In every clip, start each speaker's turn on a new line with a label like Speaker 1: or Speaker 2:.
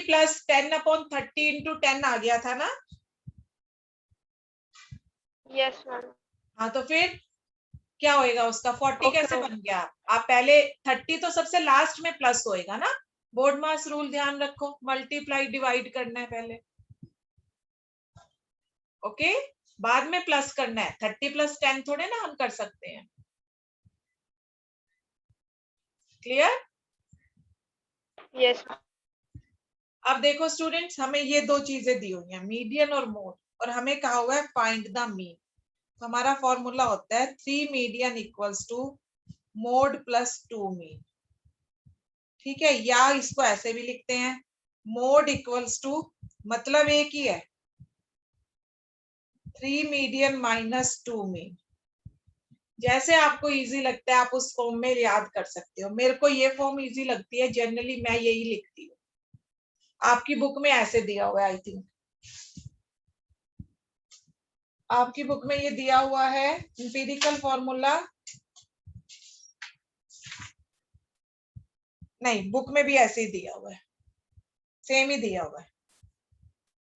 Speaker 1: Plus 10/30 into 10 आ गया था ना?
Speaker 2: Yes ma'am.
Speaker 1: हाँ, तो फिर क्या होएगा उसका? 40 कैसे बन गया? आप पहले 30 तो सबसे लास्ट में प्लस होएगा ना, बोर्ड मास रूल ध्यान रखो, मल्टीप्लाई डिवाइड करना है पहले, ओके? बाद में प्लस करना है, 30 + 10 थोड़े ना हम कर सकते हैं। क्लियर?
Speaker 2: यस।
Speaker 1: अब देखो स्टूडेंट्स, हमें ये दो चीजें दी हुई हैं, मीडियन और मोड, और हमें कहा हुआ है फाइंड द मीन। तो हमारा फॉर्मूला होता है 3 median equals to mode plus 2 mean. ठीक है, या इसको ऐसे भी लिखते हैं, मोड इक्वल्स टू, मतलब एक ही है, 3 मीडियन माइनस 2 मीन। जैसे आपको इजी लगता है आप उस फॉर्म में याद कर सकते हो। मेरे को ये फॉर्म इजी लगती है, जनरली मैं यही लिखती हूँ। आपकी बुक में ऐसे दिया हुआ है, आई थिंक आपकी बुक में ये दिया हुआ है एम्पिरिकल फॉर्मूला, नहीं बुक में भी ऐसे ही दिया हुआ है, सेम ही दिया हुआ है,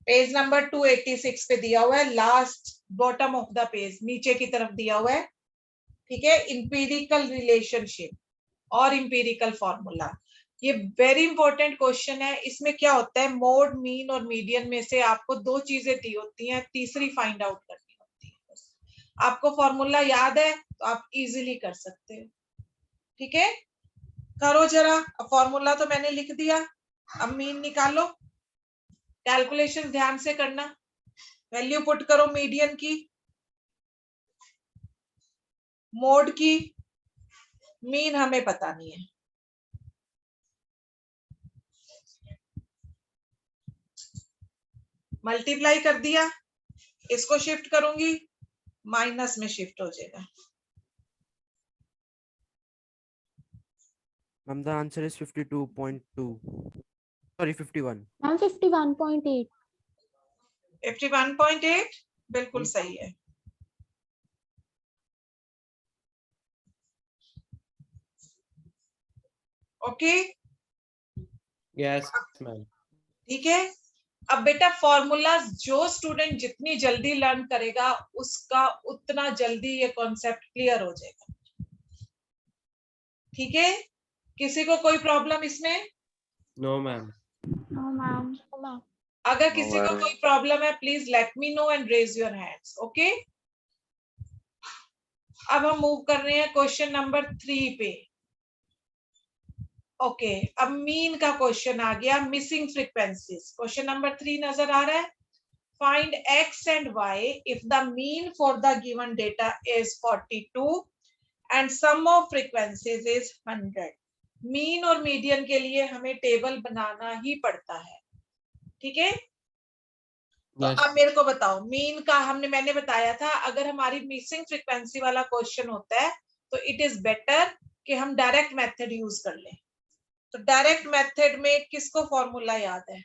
Speaker 1: पेज नंबर 286 पे दिया हुआ है, last bottom of the page नीचे की तरफ दिया हुआ है। ठीक है, इंपीरिकल रिलेशनशिप और इंपीरिकल फॉर्मूला, ये वेरी इंपॉर्टेंट क्वेश्चन है। इसमें क्या होता है, मोड, मीन और मीडियन में से आपको दो चीजें दी होती हैं, तीसरी फाइंड आउट करनी होती है। आपको फॉर्मूला याद है तो आप इजीली कर सकते हो। ठीक है, करो जरा, फॉर्मूला तो मैंने लिख दिया, अब मीन निकालो, कैलकुलेशन ध्यान से करना, वैल्यू पुट करो मीडियन की, मोड की, मीन हमें पता नहीं है। मल्टीप्लाई कर दिया, इसको शिफ्ट करूंगी, माइनस में शिफ्ट हो जाएगा।
Speaker 3: Ma'am, the answer is 52.2. Sorry, 51.
Speaker 4: Ma'am 51.8।
Speaker 1: 51.8 बिल्कुल सही है। Okay,
Speaker 5: yes ma'am.
Speaker 1: ठीक है। अब बेटा फॉर्मूला जो स्टूडेंट जितनी जल्दी लर्न करेगा उसका उतना जल्दी ये कॉन्सेप्ट क्लियर हो जाएगा। ठीक है, किसी को कोई प्रॉब्लम इसमें?
Speaker 5: No ma'am.
Speaker 4: No ma'am.
Speaker 1: अगर किसी को कोई प्रॉब्लम है please let me know and raise your hands. Okay, अब हम मूव कर रहे हैं क्वेश्चन नंबर 3 पे। ओके, अब मीन का क्वेश्चन आ गया, मिसिंग फ्रीक्वेंसीज। क्वेश्चन नंबर 3 नजर आ रहा है, find x and y if the mean for the given data is 42 and sum of frequencies is 100। Mean और मीडियन के लिए हमें टेबल बनाना ही पड़ता है। ठीक है, तो अब मेरे को बताओ, मीन का मैंने बताया था अगर हमारी मिसिंग फ्रीक्वेंसी वाला क्वेश्चन होता है तो इट इज बेटर कि हम डायरेक्ट मेथड यूज कर लें। तो डायरेक्ट मेथड में किसको फॉर्मूला याद है?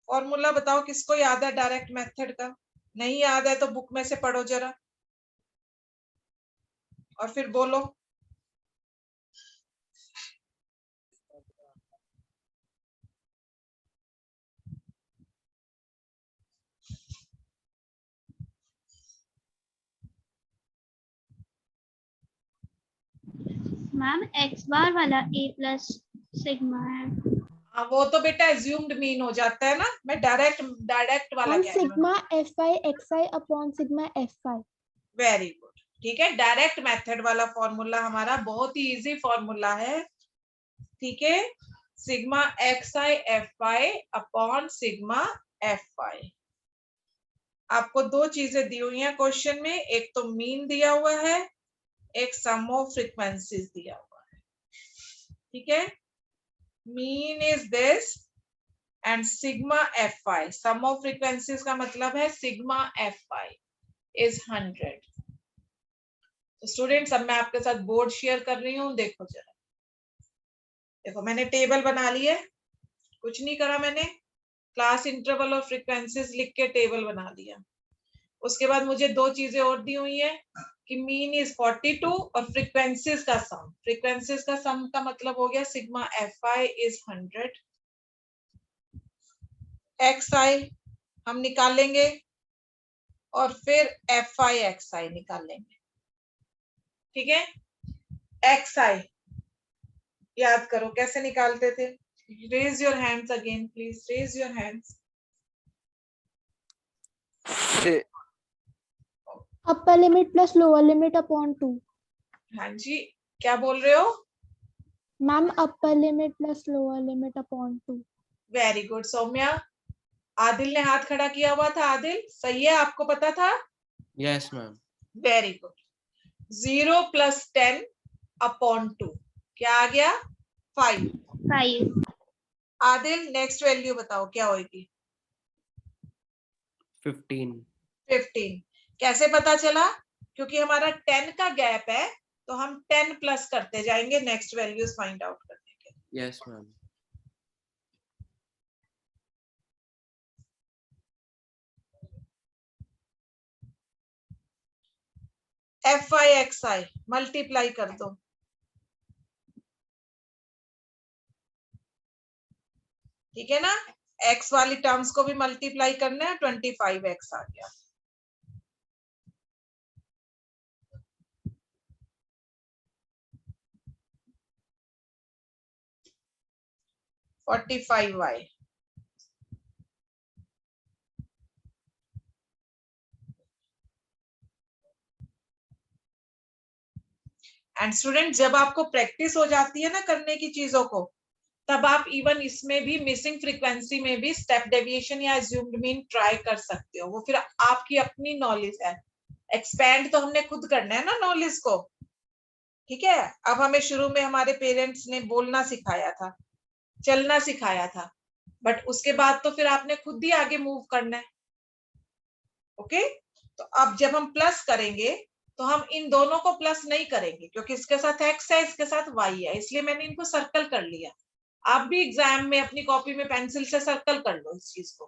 Speaker 1: फॉर्मूला बताओ किसको याद है डायरेक्ट मेथड का? नहीं याद है तो बुक में से पढ़ो जरा और फिर बोलो।
Speaker 6: मैम एक्स बार वाला ए प्लस सिग्मा है।
Speaker 1: हाँ, वो तो बेटा एज्यूम्ड मीन हो जाता है ना, मैं डायरेक्ट वाला कह रही हूँ।
Speaker 4: Sigma fi xi upon sigma fi।
Speaker 1: Very good, ठीक है, डायरेक्ट मेथड वाला फॉर्मूला हमारा बहुत ही इजी फॉर्मूला है। ठीक है, sigma xi fi upon sigma fi। आपको दो चीजें दी हुई हैं क्वेश्चन में, एक तो मीन दिया हुआ है, एक सम ऑफ फ्रीक्वेंसीज दिया हुआ है। ठीक है, mean is this and sigma fi, sum of frequencies का मतलब है सिग्मा fi इज 100। तो स्टूडेंट्स अब मैं आपके साथ बोर्ड शेयर कर रही हूँ, देखो जरा, देखो मैंने टेबल बना ली है, कुछ नहीं करा मैंने, क्लास इंटरवल और फ्रीक्वेंसीज लिख के टेबल बना दिया। उसके बाद मुझे दो चीजें और दी हुई है कि मीन इज 42 और फ्रीक्वेंसीज का सम। फ्रीक्वेंसीज का सम का मतलब हो गया sigma F I is 100, X I हम निकालेंगे और फिर एफ आई एक्स आई निकालेंगे। ठीक है, एक्स आई याद करो कैसे निकालते थे। Raise your hands again please, raise your hands.
Speaker 4: Upper limit plus lower limit upon 2।
Speaker 1: हाँ जी, क्या बोल रहे हो?
Speaker 4: Ma'am upper limit plus lower limit upon 2।
Speaker 1: Very good Saumya. Adil ने हाथ खड़ा किया हुआ था। आदिल सही है, आपको पता था?
Speaker 5: Yes, ma'am.
Speaker 1: Very good. 0 + 10 upon 2 क्या आ गया? 5।
Speaker 6: 5.
Speaker 1: आदिल नेक्स्ट वैल्यू बताओ क्या होगी?
Speaker 5: 15.
Speaker 1: 15। कैसे पता चला? क्योंकि हमारा 10 का गैप है तो हम 10 प्लस करते जाएंगे नेक्स्ट वैल्यूज फाइंड आउट करने के लिए।
Speaker 5: Yes, ma'am.
Speaker 1: F I x I multiply कर दो। ठीक है ना, एक्स वाली टर्म्स को भी मल्टीप्लाई करना है। 25x आ गया। y एंड स्टूडेंट जब आपको प्रैक्टिस हो जाती है ना करने की चीजों को, तब आप इवन इसमें भी मिसिंग फ्रीक्वेंसी में भी स्टेप डेविएशन या अज्यूम्ड मीन ट्राई कर सकते हो। वो फिर आपकी अपनी नॉलेज है, एक्सपेंड तो हमने खुद करना है ना नॉलेज को। ठीक है, अब हमें शुरू में हमारे पेरेंट्स ने बोलना सिखाया था, चलना सिखाया था, बट उसके बाद तो फिर आपने खुद ही आगे मूव करना है। ओके, तो अब जब हम प्लस करेंगे तो हम इन दोनों को प्लस नहीं करेंगे क्योंकि इसके साथ एक्स है इसके साथ वाई है, इसलिए मैंने इनको सर्कल कर लिया। आप भी एग्जाम में अपनी कॉपी में पेंसिल से सर्कल कर लो इस चीज को,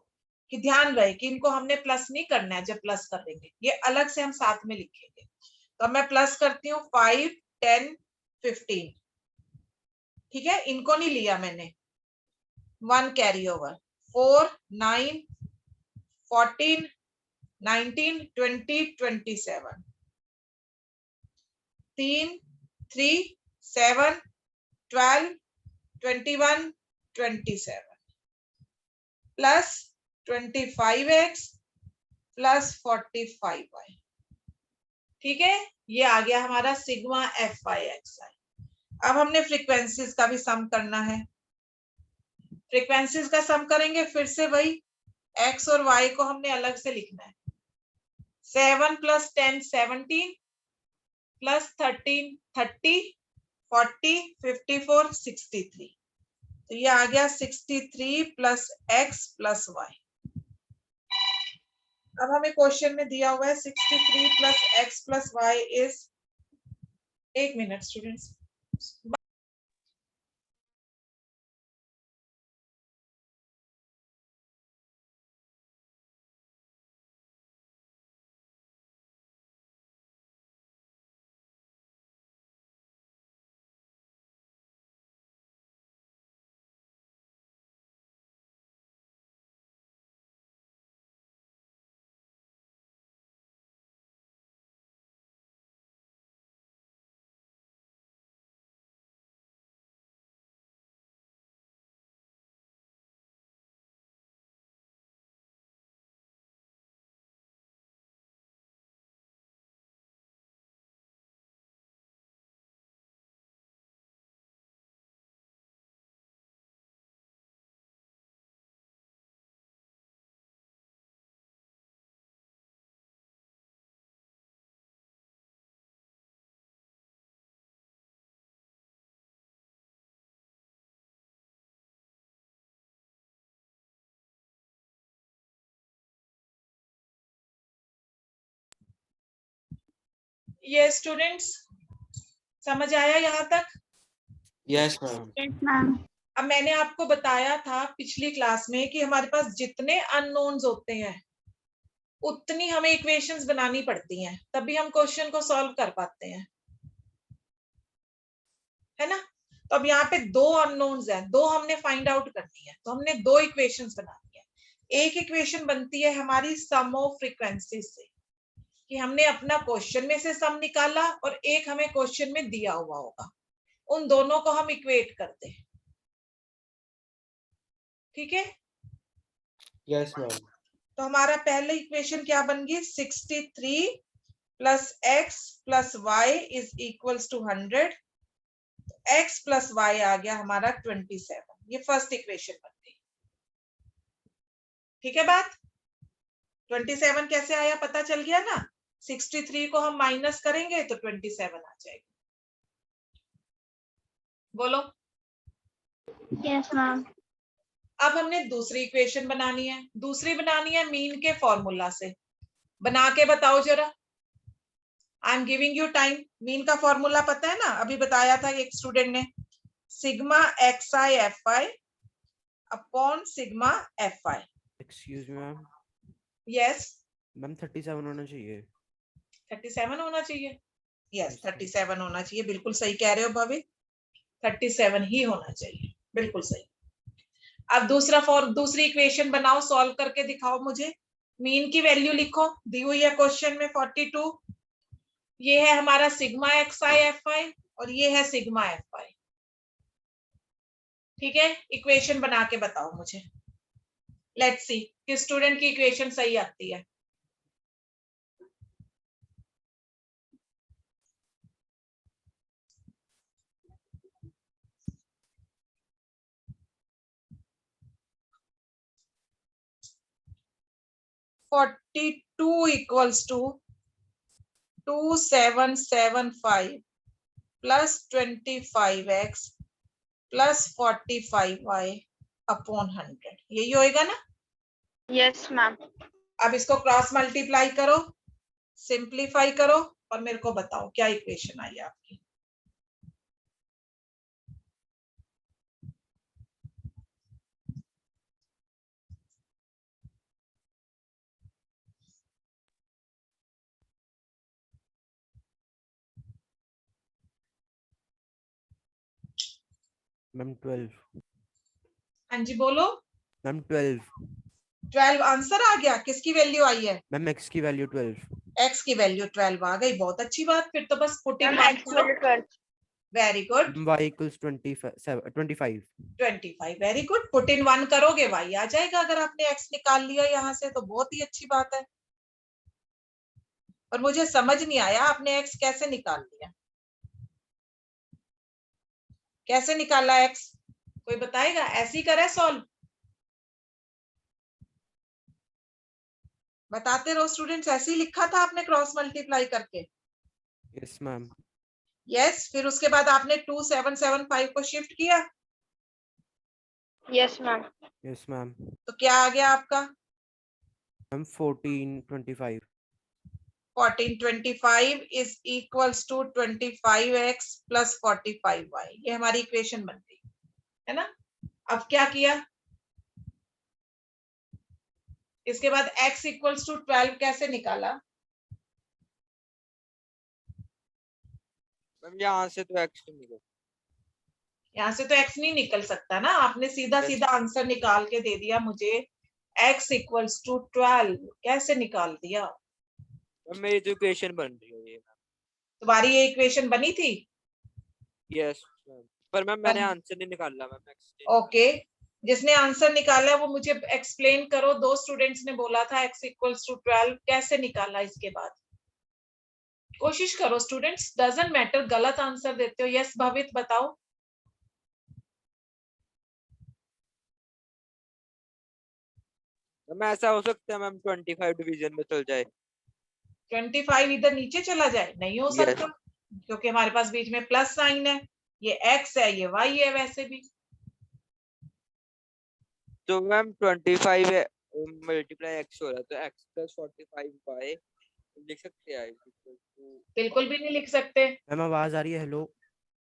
Speaker 1: कि ध्यान रहे कि इनको हमने प्लस नहीं करना है। जब प्लस करेंगे ये अलग से हम साथ में लिखेंगे। तो मैं प्लस करती हूँ 5, 10, 15। ठीक है, इनको नहीं लिया मैंने, 1 carry over, 4, 9, 14, 19, 20, 27, 3, 3, 7, 12, 21, 27 plus 25x plus 45y। ठीक है, ये आ गया हमारा सिग्मा एफ आई एक्स आई। अब हमने फ्रीक्वेंसीज का भी सम करना है। फ्रीक्वेंसीज का सम करेंगे फिर से वही, x और y को हमने अलग से लिखना है। 7 + 10 17 प्लस 13 30 40 54 63। तो ये आ गया 63 + x + y। अब हमें क्वेश्चन में दिया हुआ है 63 + x + y इज, एक मिनट स्टूडेंट्स, ये स्टूडेंट्स समझ आया यहाँ तक?
Speaker 5: Yes, ma'am.
Speaker 6: Yes, ma'am.
Speaker 1: अब मैंने आपको बताया था पिछली क्लास में कि हमारे पास जितने अननोन्स होते हैं उतनी हमें इक्वेशंस बनानी पड़ती हैं, तभी हम क्वेश्चन को सॉल्व कर पाते हैं, है ना। तो अब यहाँ पे दो अननोन्स हैं, दो हमने फाइंड आउट करनी है, तो हमने दो इक्वेशंस बनानी है। एक इक्वेशन बनती है हमारी सम ऑफ फ्रीक्वेंसी से, कि हमने अपना क्वेश्चन में से सम निकाला और एक हमें क्वेश्चन में दिया हुआ होगा, उन दोनों को हम इक्वेट करते हैं, ठीक है।
Speaker 5: Yes, ma'am.
Speaker 1: तो हमारा पहले इक्वेशन क्या बन गई, 63 plus X plus Y is equals to 100, X plus Y आ गया हमारा 27, ये फर्स्ट इक्वेशन बन गई, ठीक है। बात 27 कैसे आया पता चल गया ना, 63 को हम माइनस करेंगे तो 27 आ जाएगा, बोलो।
Speaker 6: Yes, ma'am.
Speaker 1: अब हमने दूसरी इक्वेशन बनानी है, दूसरी बनानी है मीन के फॉर्मूला से, बना के बताओ जरा। I am giving you time. Mean का फॉर्मूला पता है ना, अभी बताया था एक स्टूडेंट ने, sigma x I F I upon sigma F I.
Speaker 3: Excuse me ma'am,
Speaker 1: yes,
Speaker 3: ma'am 37 होना चाहिए।
Speaker 1: 37 होना चाहिए, यस 37 होना चाहिए, बिल्कुल सही कह रहे हो भाभी, 37 ही होना चाहिए, बिल्कुल सही। अब दूसरी इक्वेशन बनाओ, सॉल्व करके दिखाओ मुझे। मीन की वैल्यू लिखो, दी हुई है क्वेश्चन में 42, ये है हमारा sigma x I F I और ये है सिग्मा एफ आई, ठीक है। इक्वेशन बना के बताओ मुझे, लेट्स सी किस स्टूडेंट की इक्वेशन सही आती है। (42) equals to 2775 plus 25x plus 45y upon 100, यही होएगा ना।
Speaker 6: Yes, ma'am.
Speaker 1: अब इसको क्रॉस मल्टीप्लाई करो, सिंप्लीफाई करो और मेरे को बताओ क्या इक्वेशन आई आपकी।
Speaker 3: मैम 12।
Speaker 1: हाँ जी बोलो।
Speaker 3: मैम 12।
Speaker 1: 12 आंसर आ गया, किसकी वैल्यू आई है?
Speaker 3: मैम एक्स की वैल्यू 12।
Speaker 1: एक्स की वैल्यू 12 आ गई, बहुत अच्छी बात, फिर तो बस put in
Speaker 6: Ma'am, X value 12.
Speaker 1: Very good,
Speaker 3: Y equals 25।
Speaker 1: 25, very good, put in 1 करोगे वाई आ जाएगा, अगर आपने एक्स निकाल लिया यहाँ से तो बहुत ही अच्छी बात है। और मुझे समझ नहीं आया आपने एक्स कैसे निकाल लिया, कैसे निकाला एक्स, कोई बताएगा? ऐसे ही करे सॉल्व, बताते रहो स्टूडेंट्स, ऐसे ही लिखा था आपने क्रॉस मल्टीप्लाई करके।
Speaker 3: Yes ma'am.
Speaker 1: यस, फिर उसके बाद आपने 2775 को शिफ्ट किया,
Speaker 6: Yes, ma'am.
Speaker 3: Yes ma'am.
Speaker 1: तो क्या आ गया आपका?
Speaker 3: Ma'am 1425।
Speaker 1: 1425 is equals to 25x plus 45y, ये हमारी इक्वेशन बन गई है ना। अब क्या किया, इसके बाद x इक्वल्स टू 12 कैसे निकाला?
Speaker 5: मैम यहाँ से तो एक्स नहीं निकल,
Speaker 1: यहाँ से तो x नहीं निकल सकता ना, आपने सीधा सीधा आंसर निकाल के दे दिया मुझे, x इक्वल्स टू 12 कैसे निकाल दिया?
Speaker 5: मैम मेरी तो इक्वेशन बन रही है ये।
Speaker 1: तुम्हारी ये इक्वेशन बनी थी?
Speaker 5: यस मैम, पर मैम मैंने आंसर नहीं निकाला मैम एक्स।
Speaker 1: ओके, जिसने आंसर निकाला है वो मुझे एक्सप्लेन करो। दो स्टूडेंट्स ने बोला था x इक्वल्स टू 12, कैसे निकाला? इसके बाद कोशिश करो स्टूडेंट्स, डजंट मैटर, गलत आंसर देते हो। यस भवित बताओ।
Speaker 5: मैम ऐसा हो सकता है मैम 25 डिवीजन में चल जाए।
Speaker 1: 25 इधर नीचे चला जाए? नहीं हो सकता, क्योंकि हमारे पास बीच में प्लस साइन है, ये x है ये y है वैसे भी।
Speaker 5: तो मैम 25 मल्टीप्लाई x हो रहा है, तो x प्लस 45y लिख सकते हैं।
Speaker 1: बिल्कुल भी नहीं लिख सकते।
Speaker 3: मैम आवाज आ रही है? हेलो।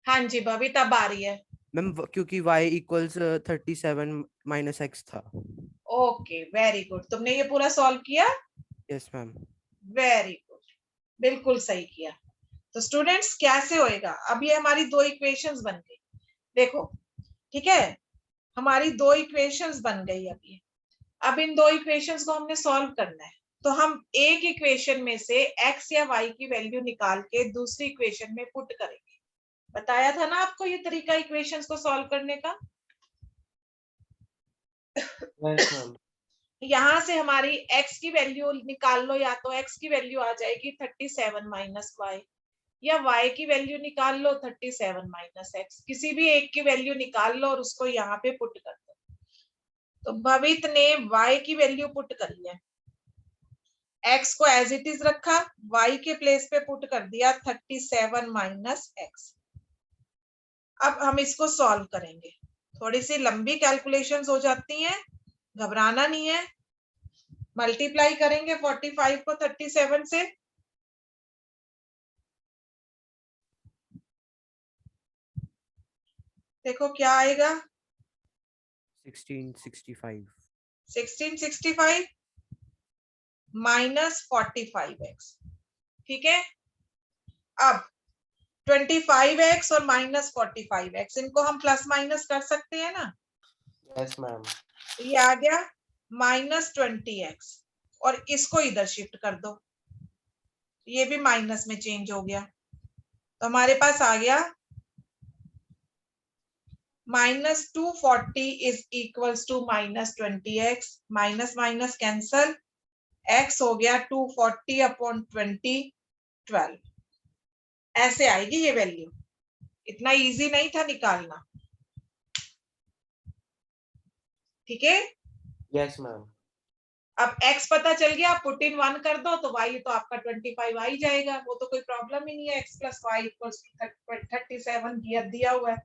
Speaker 1: हाँ जी भवित अब आ रही है।
Speaker 3: मैम क्योंकि y इक्वल्स 37 माइनस x था।
Speaker 1: ओके वेरी गुड, तुमने ये पूरा सॉल्व किया?
Speaker 3: Yes, ma'am.
Speaker 1: वेरी गुड, बिल्कुल सही किया। तो स्टूडेंट्स कैसे होएगा? अब ये हमारी दो इक्वेशंस बन गई, देखो, ठीक है, हमारी दो इक्वेशंस बन गई अब ये। अब इन दो इक्वेशंस को हमने सॉल्व करना है, तो हम एक इक्वेशन में से x या y की वैल्यू निकाल के दूसरी इक्वेशन में पुट करेंगे। बताया था ना आपको ये तरीका इक्वेशंस को सॉल्व करने का।
Speaker 2: Yes, ma'am.
Speaker 1: यहाँ से हमारी x की वैल्यू निकाल लो, या तो x की वैल्यू आ जाएगी 37 माइनस y, या y की वैल्यू निकाल लो 37 माइनस x, किसी भी एक की वैल्यू निकाल लो और उसको यहाँ पे पुट कर दो। तो भवित ने y की वैल्यू पुट करी है, x को एज इट इज रखा, y के प्लेस पे पुट कर दिया 37 माइनस x। अब हम इसको सॉल्व करेंगे, थोड़ी सी लंबी कैलकुलेशंस हो जाती हैं, घबराना नहीं है। मल्टीप्लाई करेंगे 45 को 37 से, देखो क्या आएगा,
Speaker 3: 1665.
Speaker 1: 1665 माइनस 45x, ठीक है। अब 25x और माइनस 45x, इनको हम प्लस माइनस कर सकते हैं ना।
Speaker 2: Yes, ma'am.
Speaker 1: ये आ गया माइनस 20x, और इसको इधर शिफ्ट कर दो, ये भी माइनस में चेंज हो गया, तो हमारे पास आ गया minus 240 is equals to minus 20x, minus minus cancel, x हो गया 240 अपॉन 20, 12। ऐसे आएगी ये वैल्यू, इतना इजी नहीं था निकालना, ठीक है।
Speaker 2: Yes, ma'am.
Speaker 1: अब x पता चल गया, पुट इन 1 कर दो तो y तो आपका 25 आ ही जाएगा, वो तो कोई प्रॉब्लम ही नहीं है, x प्लस वाई इक्वल्स 37 दिया हुआ है।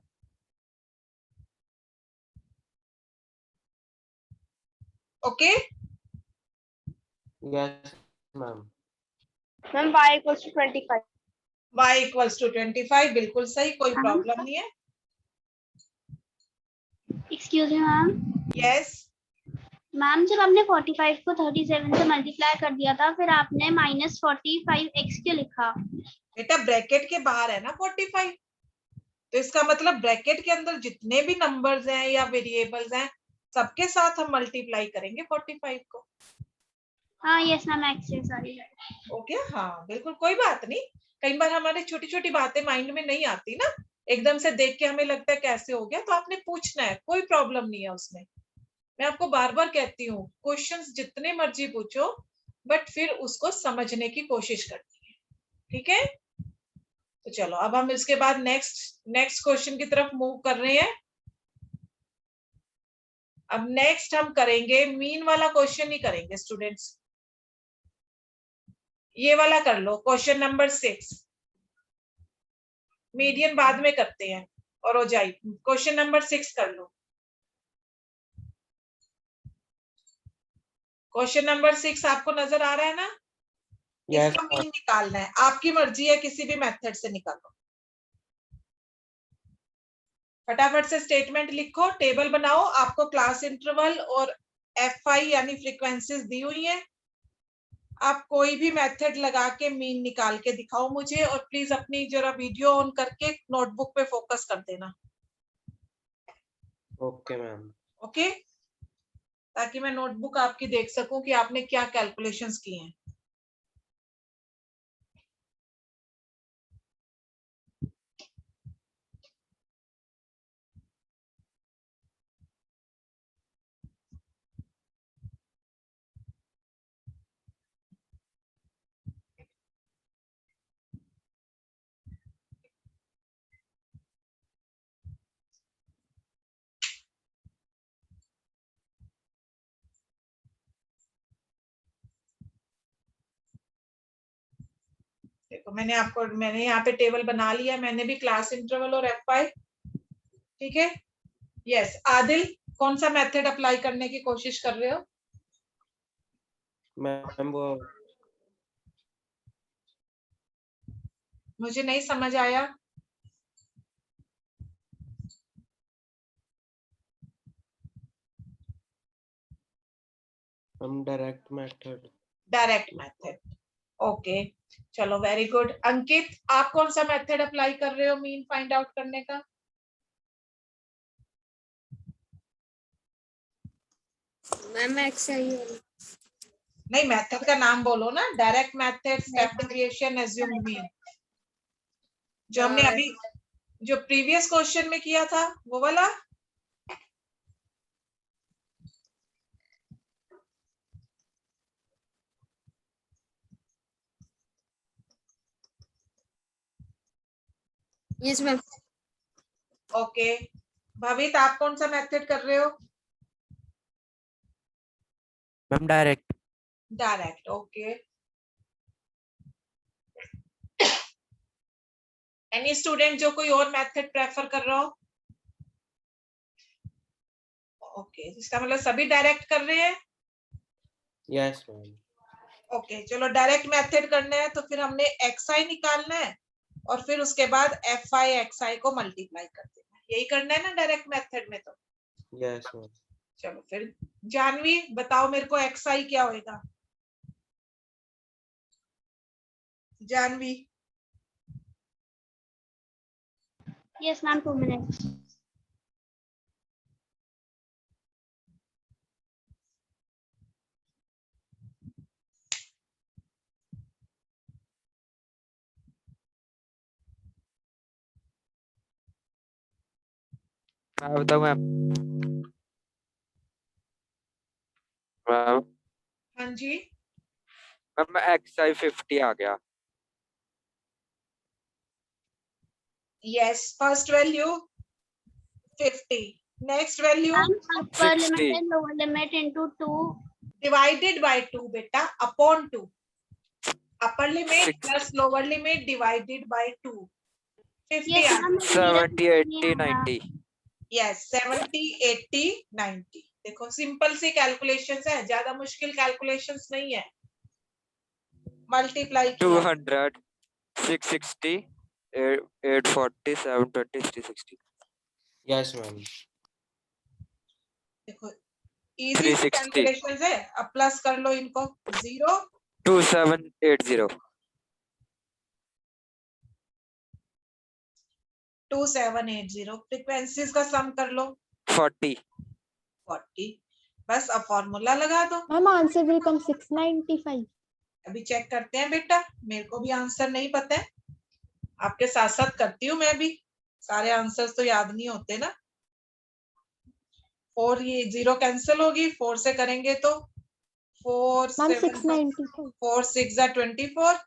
Speaker 1: Okay,
Speaker 2: Yes, ma'am.
Speaker 7: Ma'am y equals to 25.
Speaker 1: y equals to 25, बिल्कुल सही, कोई
Speaker 6: हाँ।
Speaker 1: प्रॉब्लम नहीं है।
Speaker 6: Excuse me ma'am.
Speaker 1: Yes,
Speaker 6: ma'am जब आपने 45 को 37 से मल्टीप्लाई कर दिया था, फिर आपने माइनस 45x क्यों लिखा?
Speaker 1: बेटा ब्रैकेट के बाहर है ना 45, तो इसका मतलब ब्रैकेट के अंदर जितने भी नंबर्स हैं या वेरिएबल्स हैं, सबके साथ हम मल्टीप्लाई करेंगे 45 को।
Speaker 6: हाँ यस मैम, एक्स से सॉरी।
Speaker 1: ओके, हाँ बिल्कुल, कोई बात नहीं। कई बार हमारे छोटी छोटी बातें माइंड में नहीं आती ना, एकदम से देख के हमें लगता है कैसे हो गया, तो आपने पूछना है, कोई प्रॉब्लम नहीं है उसमें। मैं आपको बार बार कहती हूँ, क्वेश्चंस जितने मर्जी पूछो, बट फिर उसको समझने की कोशिश करनी है, ठीक है। तो चलो अब हम इसके बाद नेक्स्ट क्वेश्चन की तरफ मूव कर रहे हैं। अब नेक्स्ट हम करेंगे मीन वाला क्वेश्चन ही करेंगे स्टूडेंट्स, ये वाला कर लो, क्वेश्चन नंबर 6। मीडियन बाद में करते हैं, और हो जाए क्वेश्चन नंबर 6 कर लो। क्वेश्चन नंबर 6 आपको नजर आ रहा है ना?
Speaker 2: Yes,
Speaker 1: इसका
Speaker 2: ma'am.
Speaker 1: मीन निकालना है, आपकी मर्जी है, किसी भी मेथड से निकालो। फटाफट से स्टेटमेंट लिखो, टेबल बनाओ, आपको क्लास इंटरवल और FI यानी फ्रीक्वेंसीज दी हुई है। आप कोई भी मेथड लगा के मीन निकाल के दिखाओ मुझे, और प्लीज अपनी जरा वीडियो ऑन करके नोटबुक पे फोकस कर देना,
Speaker 2: Okay, ma'am.
Speaker 1: ओके, ताकि मैं नोटबुक आपकी देख सकूं कि आपने क्या कैलकुलेशंस की हैं। देखो मैंने यहाँ पे टेबल बना लिया, मैंने भी क्लास इंटरवल और FI, ठीक है। यस, आदिल कौन सा मेथड अप्लाई करने की कोशिश कर रहे हो?
Speaker 2: Ma'am, वो
Speaker 1: मुझे नहीं समझ आया।
Speaker 2: हम direct method.
Speaker 1: Direct method. Okay चलो वेरी गुड। अंकित आप कौन सा मेथड अप्लाई कर रहे हो मीन फाइंड आउट करने का?
Speaker 8: मैम एक्सआई
Speaker 1: नहीं मेथड का नाम बोलो ना। Direct method, step variation, assumed mean, जो हमने अभी जो प्रीवियस क्वेश्चन में किया था वो वाला।
Speaker 8: Yes ma'am.
Speaker 1: ओके भवित आप कौन सा मेथड कर रहे हो?
Speaker 3: Ma'am direct.
Speaker 1: Direct okay. Any student जो कोई और मेथड प्रेफर कर रहा हो? ओके इसका मतलब सभी डायरेक्ट कर रहे हैं।
Speaker 2: Yes, ma'am.
Speaker 1: ओके चलो डायरेक्ट मेथड करना है तो फिर हमने xi निकालना है और फिर उसके बाद fi xi को मल्टीप्लाई कर देना है। यही करना है ना डायरेक्ट मेथड में तो।
Speaker 2: Yes, ma'am.
Speaker 1: चलो फिर जानवी बताओ मेरे को xi क्या होएगा? Janvi
Speaker 6: yes ma'am 2 minutes.
Speaker 5: मैं बताऊं मैम? मैम
Speaker 1: हाँ जी
Speaker 5: मैम XI 50 आ गया।
Speaker 1: Yes first value 50, next value
Speaker 6: upper
Speaker 5: 60
Speaker 6: limit and lower limit into 2
Speaker 1: divided by 2 बेटा upon 2। Upper limit
Speaker 5: 60
Speaker 1: plus lower limit divided by 2 50
Speaker 6: yes
Speaker 1: आ
Speaker 6: मैम
Speaker 1: गया।
Speaker 5: 70 80 90
Speaker 1: यस 70 80 90। देखो simple सी calculations है, ज्यादा मुश्किल कैलकुलेशंस नहीं है। मल्टीप्लाई किया
Speaker 5: 200 660 840 720 360
Speaker 2: Yes, ma'am.
Speaker 1: देखो इजी सी
Speaker 5: 360
Speaker 1: कैलकुलेशंस है। अब प्लस कर लो इनको 0
Speaker 5: 2780
Speaker 1: 2780। फ्रीक्वेंसीज का सम कर लो
Speaker 5: 40
Speaker 1: 40। बस अब फॉर्मूला लगा दो।
Speaker 4: Ma'am answer will come 695।
Speaker 1: अभी चेक करते हैं बेटा, मेरे को भी आंसर नहीं पता है, आपके साथ साथ करती हूँ मैं भी। सारे आंसर्स तो याद नहीं होते ना। 4 ये 0 कैंसिल होगी, 4 से करेंगे तो 4
Speaker 4: मैम
Speaker 1: 7
Speaker 4: 695।
Speaker 1: 4 6 24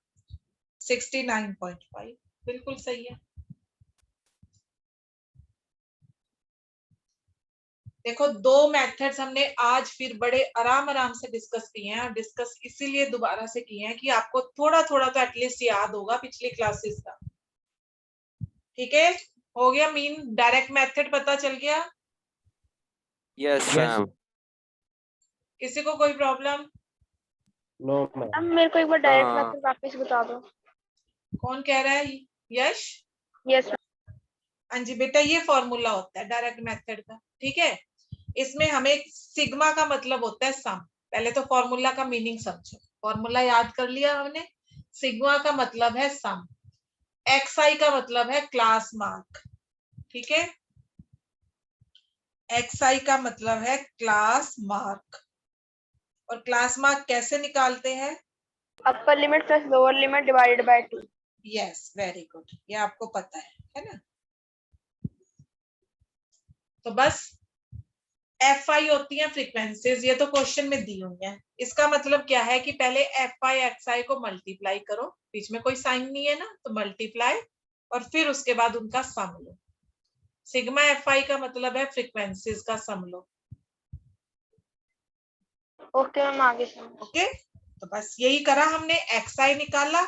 Speaker 1: 69.5 बिल्कुल सही है। देखो दो मेथड्स हमने आज फिर बड़े आराम से डिस्कस किए हैं। डिस्कस इसीलिए दोबारा से किए हैं कि आपको थोड़ा थोड़ा तो एटलीस्ट याद होगा पिछली क्लासेस का। ठीक है हो गया। मीन डायरेक्ट मेथड पता चल गया।
Speaker 5: Yes
Speaker 2: Yes.
Speaker 5: मैम।
Speaker 1: किसी को कोई प्रॉब्लम?
Speaker 2: No, ma'am.
Speaker 7: मैम मेरे को एक बार डायरेक्ट
Speaker 5: हाँ।
Speaker 7: मेथड वापस बता दो।
Speaker 1: कौन कह रहा है? यश।
Speaker 7: यस
Speaker 1: हाँ जी बेटा ये फॉर्मूला होता है डायरेक्ट मेथड का। ठीक है इसमें हमें सिग्मा का मतलब होता है सम। पहले तो फॉर्मूला का मीनिंग समझो। फॉर्मूला याद कर लिया हमने। सिग्मा का मतलब है सम, एक्सआई का मतलब है क्लास मार्क। ठीक है एक्सआई का मतलब है क्लास मार्क। और क्लास मार्क कैसे निकालते हैं?
Speaker 7: अपर limit plus lower limit divided by 2।
Speaker 1: Yes very good, ये आपको पता है ना। तो बस एफ आई होती है फ्रीक्वेंसीज, ये तो क्वेश्चन में दी हुई है। इसका मतलब क्या है कि पहले एफ आई एक्स आई को मल्टीप्लाई करो, बीच में कोई साइन नहीं है ना तो मल्टीप्लाई, और फिर उसके बाद उनका सम लो। सिग्मा एफ आई का मतलब है फ्रीक्वेंसीज का सम लो।
Speaker 7: ओके मैम आगे समझ।
Speaker 1: ओके तो बस यही करा हमने। एक्स आई निकाला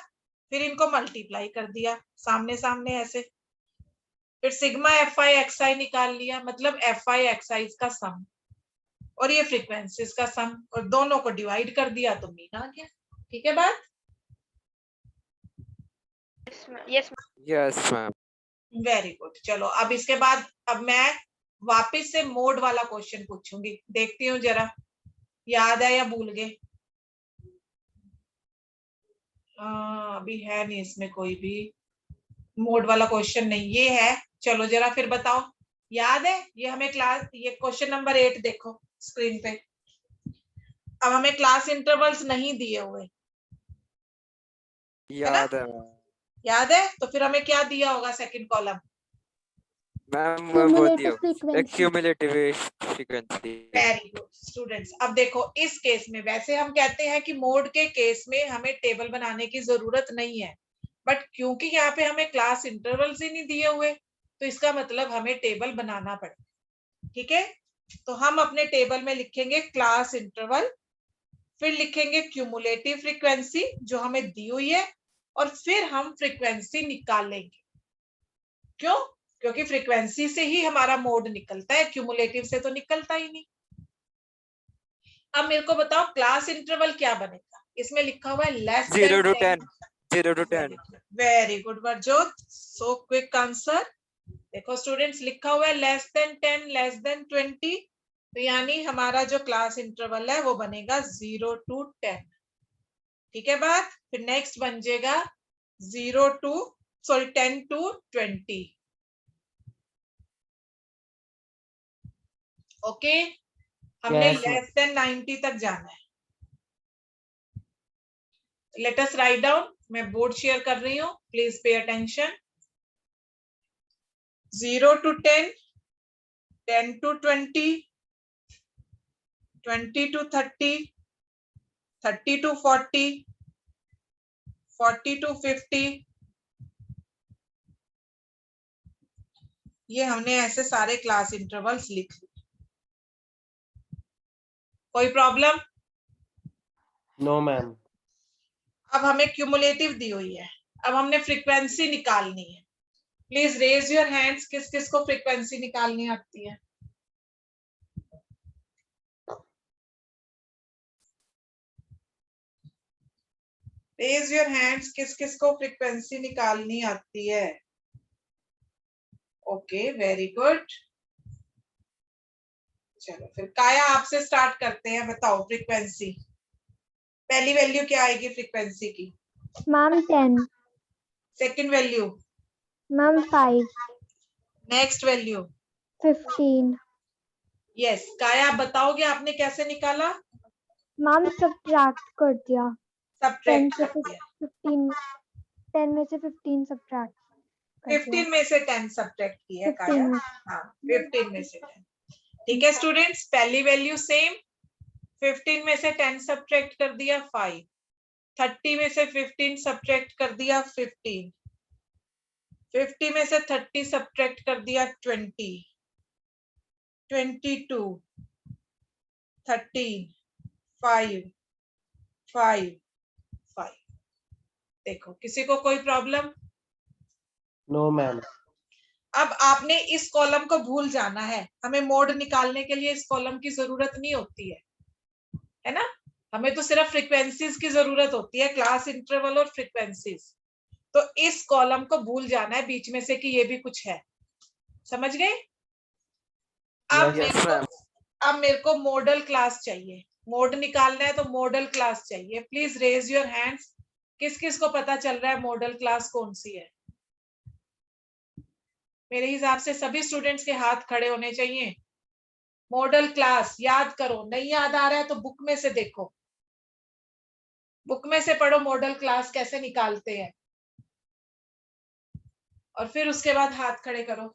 Speaker 1: फिर इनको मल्टीप्लाई कर दिया सामने सामने ऐसे, फिर सिग्मा एफ आई एक्स आई निकाल लिया, मतलब एफ आई एक्स आई का सम और ये फ्रीक्वेंसीज का सम, और दोनों को डिवाइड कर दिया तो मीन आ गया। ठीक है बात?
Speaker 7: Yes
Speaker 5: yes ma'am.
Speaker 1: Very good. चलो अब इसके बाद अब मैं वापस से मोड वाला क्वेश्चन पूछूंगी, देखती हूँ जरा याद है या भूल गए। अभी है नहीं इसमें कोई भी मोड वाला क्वेश्चन नहीं, ये है। चलो जरा फिर बताओ, याद है ये हमें क्लास, ये क्वेश्चन नंबर 8 देखो स्क्रीन पे। अब हमें क्लास इंटरवल्स नहीं दिए हुए,
Speaker 5: याद है मैम।
Speaker 1: याद है? तो फिर हमें क्या दिया होगा सेकंड कॉलम?
Speaker 5: मैम वो
Speaker 4: Cumulative
Speaker 5: दियो
Speaker 4: frequency.
Speaker 5: Cumulative frequency.
Speaker 1: Very good students. अब देखो इस केस में वैसे हम कहते हैं कि मोड के केस में हमें टेबल बनाने की जरूरत नहीं है, बट क्योंकि यहाँ पे हमें क्लास इंटरवल्स ही नहीं दिए हुए, तो इसका मतलब हमें टेबल बनाना पड़ेगा। ठीक है, तो हम अपने टेबल में लिखेंगे क्लास इंटरवल, फिर लिखेंगे क्यूमुलेटिव फ्रीक्वेंसी जो हमें दी हुई है, और फिर हम फ्रीक्वेंसी निकाल लेंगे। क्यों? क्योंकि फ्रीक्वेंसी से ही हमारा मोड निकलता है, क्यूमुलेटिव से तो निकलता ही नहीं। अब मेरे को बताओ क्लास इंटरवल क्या बनेगा? इसमें लिखा हुआ है less
Speaker 5: 0 to
Speaker 1: 10।
Speaker 5: 10 0 to 10।
Speaker 1: Very good Varjot, so quick answer. देखो स्टूडेंट्स लिखा हुआ है लेस देन 10 लेस देन 20, तो यानी हमारा जो क्लास इंटरवल है वो बनेगा 0 to 10। ठीक है बात? फिर नेक्स्ट बन जाएगा 10 to 20। ओके, हमने
Speaker 2: Yes, ma'am.
Speaker 1: लेस देन 90 तक जाना है। लेट अस राइट डाउन, मैं बोर्ड शेयर कर रही हूँ, please pay attention. 0 to 10, 10 to 20, 20 to 30, 30 to 40, 40 to 50। ये हमने ऐसे सारे क्लास इंटरवल्स लिख लिए। कोई प्रॉब्लम?
Speaker 2: No, ma'am.
Speaker 1: अब हमें क्यूमुलेटिव दी हुई है, अब हमने फ्रीक्वेंसी निकालनी है। प्लीज रेज योर हैंड्स, किस किस को फ्रीक्वेंसी निकालनी आती है? रेज योर हैंड्स, किस किस को फ्रीक्वेंसी निकालनी आती है? Okay, very good. चलो फिर काया आपसे स्टार्ट करते हैं, बताओ फ्रीक्वेंसी। पहली वैल्यू क्या आएगी फ्रीक्वेंसी की?
Speaker 4: Ma'am 10.
Speaker 1: Second value?
Speaker 4: Ma'am 5.
Speaker 1: Next value?
Speaker 4: 15.
Speaker 1: Yes, काया आप बताओगे आपने कैसे निकाला?
Speaker 4: Ma'am subtract कर दिया. 10
Speaker 1: सब्ट्रैक्ट
Speaker 4: से
Speaker 1: कर दिया।
Speaker 4: 15. 10 में से 15 subtract कर दिया.
Speaker 1: 15 में से 10 सब्ट्रैक्ट किया काया।
Speaker 4: 15 में.
Speaker 1: हाँ, 15 में से 10। ठीक है स्टूडेंट्स, पहली वैल्यू सेम, 15 में से 10 सब्ट्रैक्ट कर दिया 5, 30 में से 15 सब्ट्रैक्ट कर दिया 15, 50 में से 30 सब्ट्रैक्ट कर दिया 20, 22, 13, 5, 5, 5। देखो किसी को कोई प्रॉब्लम?
Speaker 2: No, ma'am.
Speaker 1: अब आपने इस कॉलम को भूल जाना है, हमें मोड निकालने के लिए इस कॉलम की जरूरत नहीं होती है ना? हमें तो सिर्फ फ्रीक्वेंसीज की जरूरत होती है, क्लास इंटरवल और फ्रीक्वेंसीज। तो इस कॉलम को भूल जाना है बीच में से कि ये भी कुछ है। समझ गए?
Speaker 5: Yes, ma'am.
Speaker 1: अब मेरे को मॉडल क्लास चाहिए, मोड निकालना है तो मॉडल क्लास चाहिए। प्लीज रेज योर हैंड्स, किस किस को पता चल रहा है मॉडल क्लास कौन सी है? मेरे हिसाब से सभी स्टूडेंट्स के हाथ खड़े होने चाहिए। मॉडल क्लास याद करो, नहीं याद आ रहा है तो बुक में से देखो, बुक में से पढ़ो मॉडल क्लास कैसे निकालते हैं, और फिर उसके बाद हाथ खड़े करो।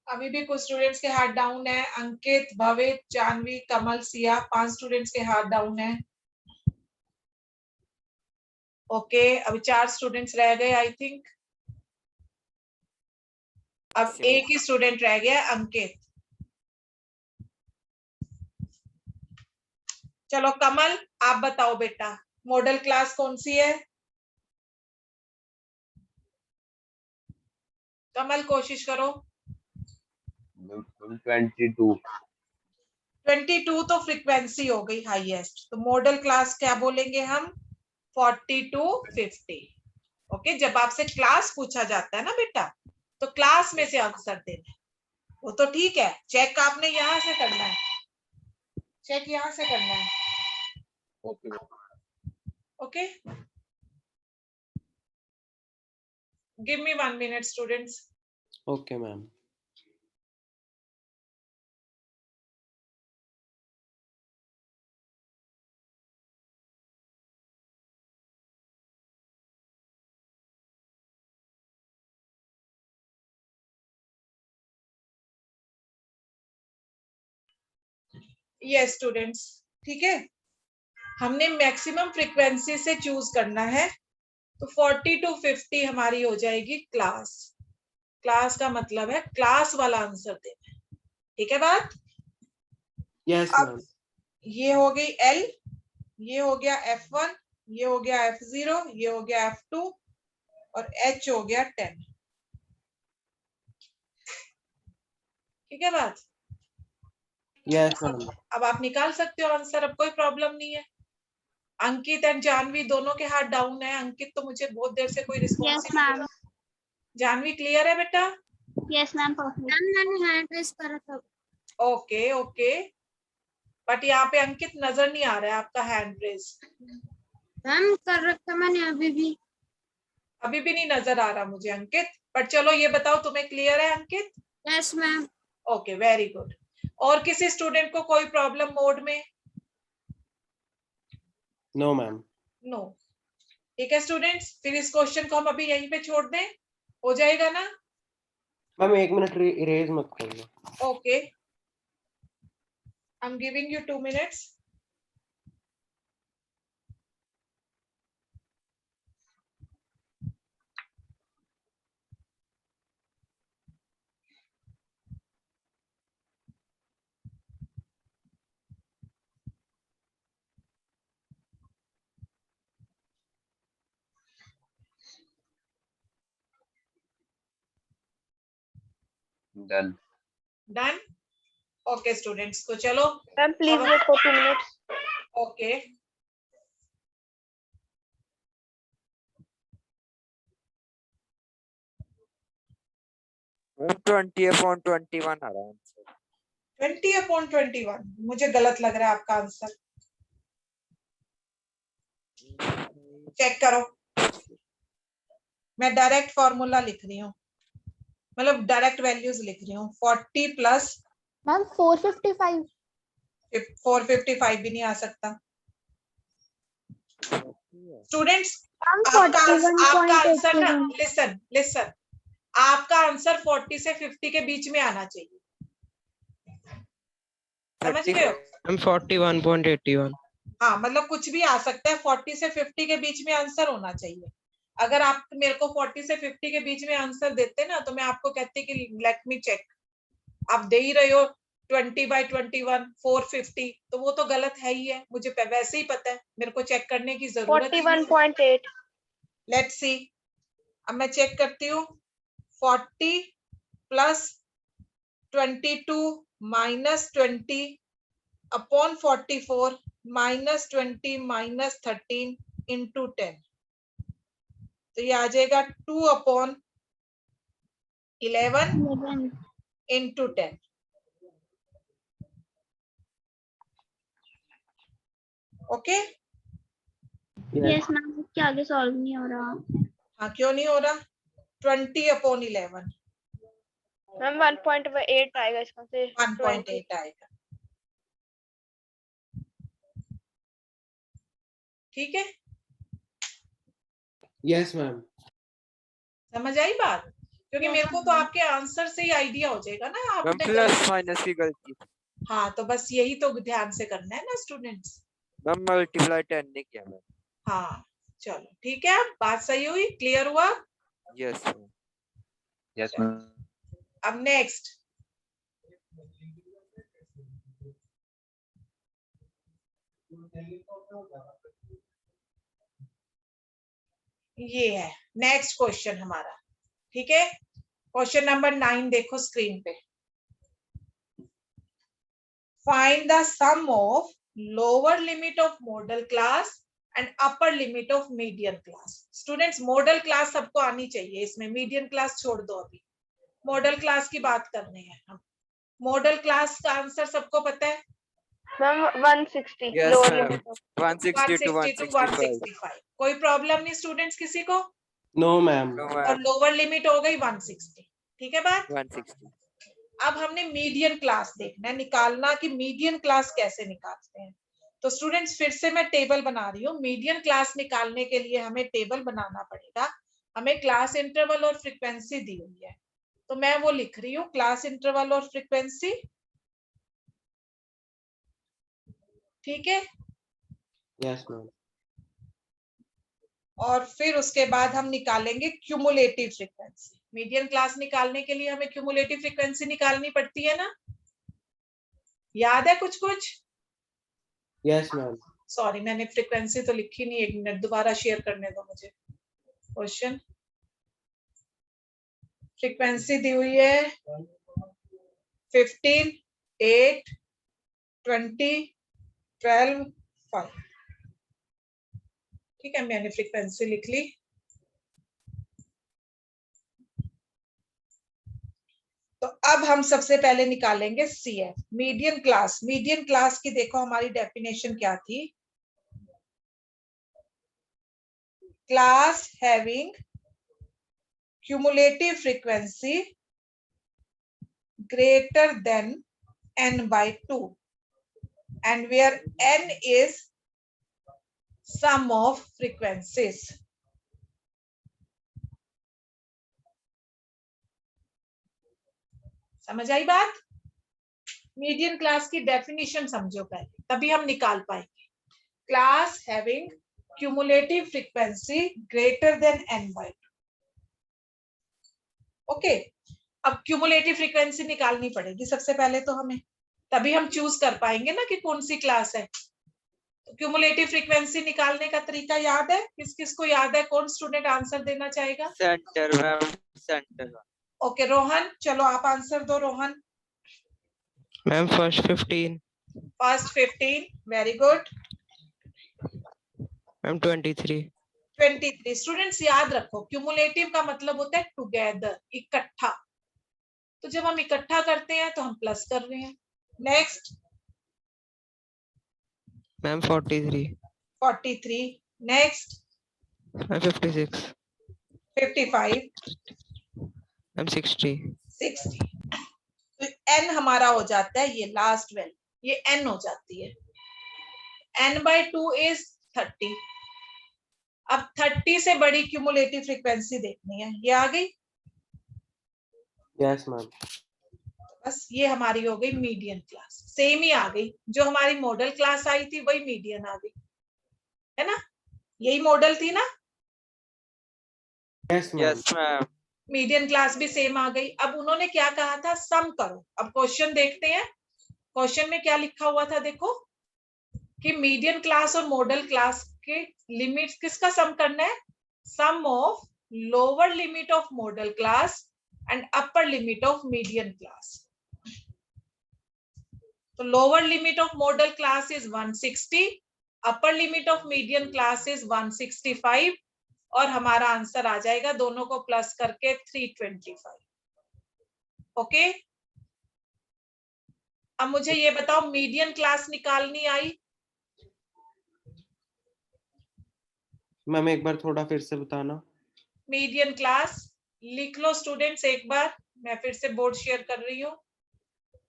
Speaker 1: अभी भी कुछ स्टूडेंट्स के हाथ डाउन है। अंकित, भवित, जानवी, कमल, सिया, 5 स्टूडेंट्स के हाथ डाउन है। ओके, अभी 4 स्टूडेंट्स रह गए आई थिंक। अब एक ही स्टूडेंट रह गया, अंकित। चलो कमल आप बताओ बेटा, मॉडल क्लास कौन सी है? कमल कोशिश करो।
Speaker 9: 22।
Speaker 1: 22 तो फ्रीक्वेंसी हो गई हाईएस्ट, तो मॉडल क्लास क्या बोलेंगे हम? 40 to 50। ओके, जब आपसे क्लास पूछा जाता है ना बेटा, तो क्लास में से आंसर देना है, वो तो ठीक है, चेक आपने यहां से करना है। चेक यहाँ से करना है. Okay. Give me 1 minute, students.
Speaker 2: Okay, ma'am.
Speaker 1: Yes, students. ठीक है. हमने मैक्सिमम फ्रीक्वेंसी से चूज करना है. तो 40 to 50 हमारी हो जाएगी क्लास. क्लास का मतलब है क्लास वाला आंसर देना है. ठीक है बात?
Speaker 2: Yes,
Speaker 1: अब
Speaker 2: ma'am.
Speaker 1: ये हो गई L, ये हो गया F1, ये हो गया F0, ये हो गया F2 और H हो गया 10. ठीक है बात?
Speaker 2: Yes, ma'am.
Speaker 1: अब आप निकाल सकते हो आंसर. अब कोई प्रॉब्लम नहीं है. अंकित एंड जानवी दोनों के हाथ डाउन है. अंकित तो मुझे बहुत देर से कोई रिस्पॉन्स
Speaker 6: Yes,
Speaker 1: नहीं
Speaker 6: ma'am.
Speaker 1: मिला. जानवी क्लियर है बेटा?
Speaker 6: Yes, ma'am. Perfect.
Speaker 8: मैम मैंने हैंड रेस करा था.
Speaker 1: Okay okay. बट यहाँ पे अंकित नजर नहीं आ रहा है आपका हैंड रेस.
Speaker 8: मैम कर रखा मैंने अभी भी.
Speaker 1: अभी भी नहीं नजर आ रहा मुझे अंकित. बट चलो ये बताओ तुम्हें क्लियर है Ankit?
Speaker 8: Yes ma'am.
Speaker 1: Okay very good. और किसी स्टूडेंट को कोई प्रॉब्लम मोड में?
Speaker 2: No, ma'am.
Speaker 1: नो. ठीक है स्टूडेंट्स, फिर इस क्वेश्चन को हम अभी यहीं पे छोड़ दें. हो जाएगा ना?
Speaker 2: मैम 1 मिनट इरेज मत करना.
Speaker 1: Okay. I am giving you 2 minutes.
Speaker 9: Done.
Speaker 1: Done. Okay students, तो चलो.
Speaker 7: Ma'am, please wait for 2 minutes.
Speaker 1: Okay.
Speaker 5: Ma'am 20/21 आ रहा है आंसर.
Speaker 1: 20/21. मुझे गलत लग रहा है आपका आंसर. चेक करो. मैं डायरेक्ट फॉर्मूला लिख रही हूँ, मतलब डायरेक्ट वैल्यूज लिख रही हूँ. 40 प्लस
Speaker 4: मैम 455.
Speaker 1: 455 भी नहीं आ सकता. स्टूडेंट्स
Speaker 6: Ma'am,
Speaker 1: आपका आंसर ना,
Speaker 6: 41.81.
Speaker 1: लिसन, आपका आंसर 40 से 50 के बीच में आना चाहिए. समझ गए हो?
Speaker 2: मैम 41.81.
Speaker 1: हाँ, मतलब कुछ भी आ सकता है. 40 से 50 के बीच में आंसर होना चाहिए. अगर आप मेरे को 40 से 50 के बीच में आंसर देते ना, तो मैं आपको कहती कि लेट मी चेक. आप दे ही रहे हो 20/21 450, तो वो तो गलत है ही है. मुझे वैसे ही पता है, मेरे को चेक करने की जरूरत ही नहीं.
Speaker 7: 41.8.
Speaker 1: Let's see. अब मैं चेक करती हूँ. 40 plus 22 minus 20 upon 44 minus 20 minus 13 into 10. तो ये आ जाएगा 2/11
Speaker 6: 11.
Speaker 1: इंटू 10. ओके.
Speaker 6: Yes, ma'am. इसके आगे सॉल्व नहीं हो रहा.
Speaker 1: हाँ, क्यों नहीं हो रहा? 20/11
Speaker 7: Ma'am, 1.8 आएगा इसका से.
Speaker 1: 1.8 आएगा. ठीक है,
Speaker 2: Yes, ma'am.
Speaker 1: समझ आई बात? क्योंकि मेरे को तो आपके आंसर से ही आइडिया हो जाएगा ना
Speaker 5: मैम
Speaker 1: आपने.
Speaker 5: प्लस माइनस की गलती.
Speaker 1: हाँ, तो बस यही तो ध्यान से करना है ना स्टूडेंट्स.
Speaker 5: मैम मल्टीप्लाई 10 ने किया मैम.
Speaker 1: हाँ चलो ठीक है. बात सही हुई, क्लियर हुआ.
Speaker 5: यस.
Speaker 9: Yes, ma'am.
Speaker 1: अब नेक्स्ट. ये है नेक्स्ट क्वेश्चन हमारा. ठीक है, क्वेश्चन नंबर 9 देखो स्क्रीन पे. Find the sum of lower limit of modal class and upper limit of median class. Students modal class सबको आनी चाहिए, इसमें मीडियन क्लास छोड़ दो. अभी मॉडल क्लास की बात करनी है हम. मॉडल क्लास का आंसर सबको पता है.
Speaker 7: Ma'am 160
Speaker 5: Yes,
Speaker 7: lower
Speaker 5: ma'am.
Speaker 7: Limit
Speaker 5: 160 to
Speaker 1: 160 to
Speaker 5: 165.
Speaker 1: 165। कोई प्रॉब्लम नहीं स्टूडेंट्स किसी को?
Speaker 2: No ma'am.
Speaker 5: No,
Speaker 1: और
Speaker 5: ma'am.
Speaker 1: लोअर लिमिट हो गई 160। ठीक है बात?
Speaker 5: 160.
Speaker 1: अब हमने मीडियन क्लास देखना है, निकालना कि मीडियन क्लास कैसे निकालते हैं। तो स्टूडेंट्स फिर से मैं टेबल बना रही हूँ। मीडियन क्लास निकालने के लिए हमें टेबल बनाना पड़ेगा। हमें क्लास इंटरवल और फ्रीक्वेंसी दी हुई है, तो मैं वो लिख रही हूँ, क्लास इंटरवल और फ्रीक्वेंसी। ठीक है,
Speaker 2: यस मैम।
Speaker 1: और फिर उसके बाद हम निकालेंगे क्यूमुलेटिव फ्रीक्वेंसी। मीडियन क्लास निकालने के लिए हमें क्यूमुलेटिव फ्रीक्वेंसी निकालनी पड़ती है ना, याद है कुछ कुछ?
Speaker 2: Yes ma'am.
Speaker 1: सॉरी मैंने फ्रीक्वेंसी तो लिखी नहीं, एक मिनट दोबारा शेयर करने दो मुझे क्वेश्चन। फ्रीक्वेंसी दी हुई है 15, 8, 20, 12, 5। ठीक है, मैंने फ्रीक्वेंसी लिख ली। तो अब हम सबसे पहले निकालेंगे CF, median class. Median class की देखो हमारी डेफिनेशन क्या थी? Class having cumulative frequency greater than n/2 and where n is sum of frequencies. समझ आई बात? मीडियन क्लास की डेफिनेशन समझो पहले, तभी हम निकाल पाएंगे। Class having cumulative frequency greater than n/2। Okay, अब क्यूमुलेटिव फ्रीक्वेंसी निकालनी पड़ेगी सबसे पहले तो हमें, तभी हम चूज कर पाएंगे ना कि कौन सी क्लास है। तो क्यूमुलेटिव फ्रीक्वेंसी निकालने का तरीका याद है? किस किस को याद है? कौन स्टूडेंट आंसर देना चाहेगा?
Speaker 5: Center, ma'am. Center.
Speaker 1: Okay Rohan, चलो आप आंसर दो Rohan.
Speaker 3: Ma'am first 15।
Speaker 1: First 15, very good.
Speaker 3: Ma'am 23।
Speaker 1: 23। Students याद रखो, क्यूमुलेटिव का मतलब होता है टुगेदर, इकट्ठा। तो जब हम इकट्ठा करते हैं तो हम प्लस कर रहे हैं। Next
Speaker 3: ma'am 43।
Speaker 1: 43। Next
Speaker 3: ma'am 56।
Speaker 1: 55।
Speaker 3: Ma'am 60।
Speaker 1: 60। तो n हमारा हो जाता है ये लास्ट वैल्यू, ये n हो जाती है। n/2 is 30। अब 30 से बड़ी क्यूमुलेटिव फ्रीक्वेंसी देखनी है, ये आ गई।
Speaker 2: Yes ma'am.
Speaker 1: बस ये हमारी हो गई मीडियन क्लास, सेम ही आ गई। जो हमारी मॉडल क्लास आई थी वही मीडियन आ गई, है ना? यही मॉडल थी ना?
Speaker 2: Yes ma'am.
Speaker 5: Yes, ma'am.
Speaker 1: Median class भी सेम आ गई। अब उन्होंने क्या कहा था? सम करो। अब क्वेश्चन देखते हैं, क्वेश्चन में क्या लिखा हुआ था देखो, कि मीडियन क्लास और मॉडल क्लास के लिमिट्स किसका सम करना है? Sum of lower limit of modal class and upper limit of median class. तो lower limit of modal class is 160, upper limit of median class is 165 और हमारा answer आ जाएगा दोनों को प्लस करके 325। ओके, अब मुझे ये बताओ मीडियन क्लास निकालनी आई?
Speaker 2: मैम एक बार थोड़ा फिर से बताना।
Speaker 1: मीडियन क्लास लिख लो स्टूडेंट्स एक बार, मैं फिर से बोर्ड शेयर कर रही हूँ।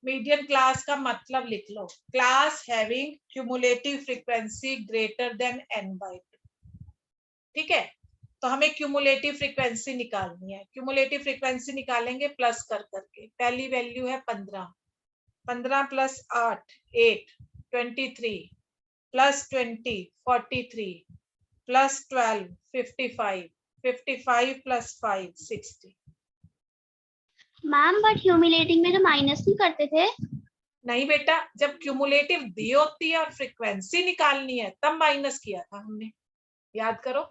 Speaker 1: मीडियन क्लास का मतलब लिख लो, class having cumulative frequency greater than n/2। ठीक है, तो हमें क्यूमुलेटिव फ्रीक्वेंसी निकालनी है। क्यूमुलेटिव फ्रीक्वेंसी निकालेंगे प्लस कर करके। पहली वैल्यू है 15, 15 plus 8 8, 23 plus 20 43 plus 12 55, 55 plus 5 60।
Speaker 6: Ma'am but humiliating में तो माइनस नहीं करते थे।
Speaker 1: नहीं बेटा, जब क्यूमुलेटिव दी होती है और फ्रीक्वेंसी निकालनी है तब माइनस किया था हमने, याद करो।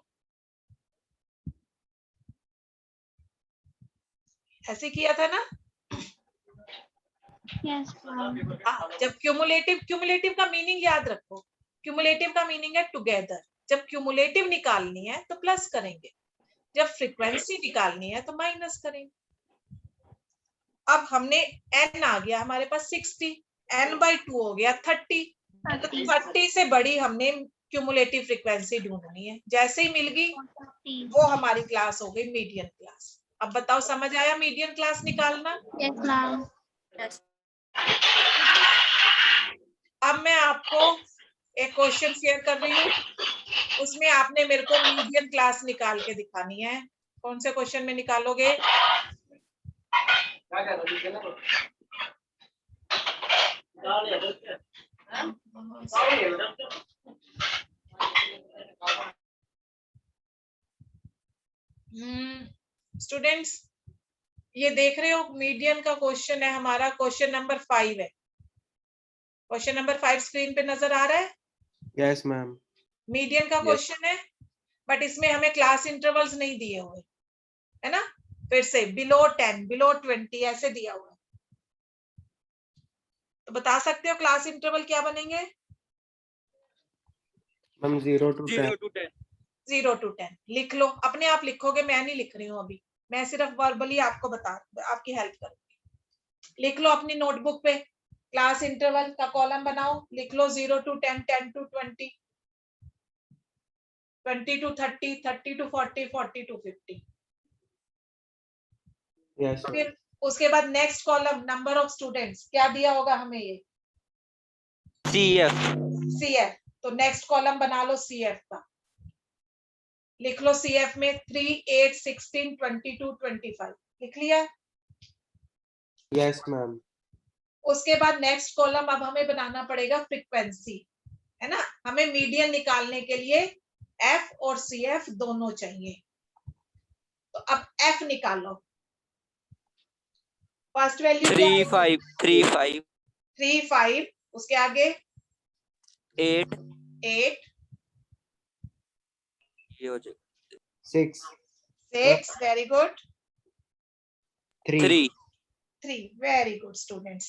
Speaker 1: ऐसे किया था ना?
Speaker 6: Yes ma'am.
Speaker 1: हाँ, जब क्यूमुलेटिव का मीनिंग याद रखो। क्यूमुलेटिव का मीनिंग है टुगेदर। जब क्यूमुलेटिव निकालनी है तो प्लस करेंगे, जब फ्रीक्वेंसी निकालनी है तो माइनस करेंगे। अब हमने n आ गया हमारे पास 60, n/2 हो गया 30। तो 30 से बड़ी हमने क्यूमुलेटिव फ्रीक्वेंसी ढूंढनी है। जैसे ही मिल गई वो हमारी क्लास हो गई मीडियन क्लास। अब बताओ समझ आया मीडियन क्लास निकालना?
Speaker 6: Yes ma'am.
Speaker 1: अब मैं आपको एक क्वेश्चन शेयर कर रही हूँ, उसमें आपने मेरे को मीडियन क्लास निकाल के दिखानी है। कौन से क्वेश्चन में निकालोगे? स्टूडेंट्स ये देख रहे हो मीडियन का क्वेश्चन है हमारा, क्वेश्चन नंबर 5 है। क्वेश्चन नंबर 5 स्क्रीन पे नजर आ रहा है?
Speaker 2: Yes ma'am.
Speaker 1: मीडियन का
Speaker 9: Yes.
Speaker 1: क्वेश्चन है, बट इसमें हमें क्लास इंटरवल्स नहीं दिए हुए है ना। फिर से बिलो 10, बिलो 20 ऐसे दिया हुआ है। तो बता सकते हो क्लास इंटरवल क्या बनेंगे?
Speaker 2: Ma'am 0 to 10।
Speaker 5: 0 to 10।
Speaker 1: 0 to 10 लिख लो, अपने आप लिखोगे, मैं नहीं लिख रही हूँ अभी, मैं सिर्फ वर्बली आपको आपकी हेल्प करूंगी। लिख लो अपनी नोटबुक पे, क्लास इंटरवल का कॉलम बनाओ, लिख लो 0 to 10, 10 to 20, 20 to 30, 30 to 40, 40 to 50।
Speaker 2: Yes ma'am.
Speaker 1: फिर उसके बाद next column number of students, क्या दिया होगा हमें ये? CF। तो नेक्स्ट कॉलम बना लो CF का, लिख लो CF में 3, 8, 16, 22, 25 लिख लिया।
Speaker 2: Yes ma'am.
Speaker 1: उसके बाद नेक्स्ट कॉलम अब हमें बनाना पड़ेगा फ्रीक्वेंसी, है ना। हमें मीडियन निकालने के लिए F और CF दोनों चाहिए। तो अब F निकालो। First value
Speaker 5: 35।
Speaker 1: 3, 5, उसके आगे
Speaker 5: 8
Speaker 1: 8,
Speaker 5: ये हो जाएगा
Speaker 2: 6
Speaker 1: 6 very good,
Speaker 2: 3
Speaker 1: 3 very good students.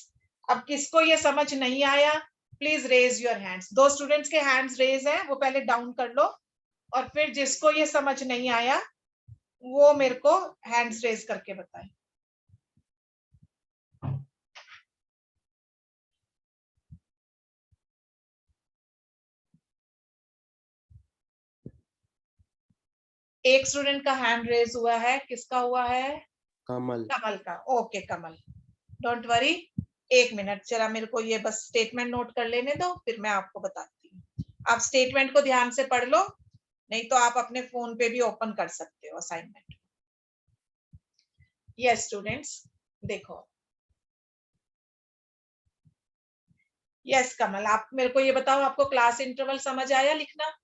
Speaker 1: अब किसको ये समझ नहीं आया please raise your hands. 2 students के हैंड्स रेज है, वो पहले डाउन कर लो, और फिर जिसको ये समझ नहीं आया वो मेरे को हैंड्स रेज करके बताएं। एक स्टूडेंट का हैंड रेज हुआ है, किसका हुआ है?
Speaker 2: कमल।
Speaker 1: कमल का। Okay Kamal, don't worry, 1 minute जरा मेरे को ये बस स्टेटमेंट नोट कर लेने दो, फिर मैं आपको बताती हूँ। आप स्टेटमेंट को ध्यान से पढ़ लो, नहीं तो आप अपने फोन पे भी ओपन कर सकते हो असाइनमेंट। यस स्टूडेंट्स देखो, यस कमल आप मेरे को ये बताओ, आपको क्लास इंटरवल समझ आया लिखना?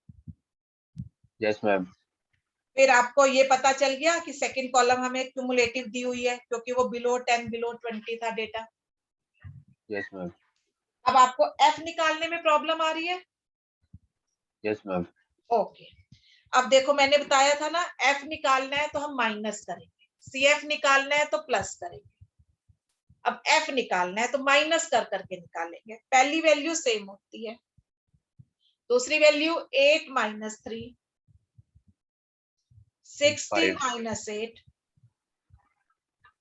Speaker 9: Yes, ma'am.
Speaker 1: फिर आपको ये पता चल गया कि सेकंड कॉलम हमें क्यूमुलेटिव दी हुई है क्योंकि वो बिलो 10, बिलो 20 था डेटा।
Speaker 9: Yes, ma'am.
Speaker 1: अब आपको F निकालने में प्रॉब्लम आ रही है?
Speaker 9: Yes, ma'am.
Speaker 1: ओके, अब देखो मैंने बताया था ना, F निकालना है तो हम माइनस करेंगे, CF निकालना है तो प्लस करेंगे। अब F निकालना है तो माइनस कर करके निकालेंगे। पहली वैल्यू सेम होती है, दूसरी वैल्यू 8 माइनस 3, 16 माइनस 8,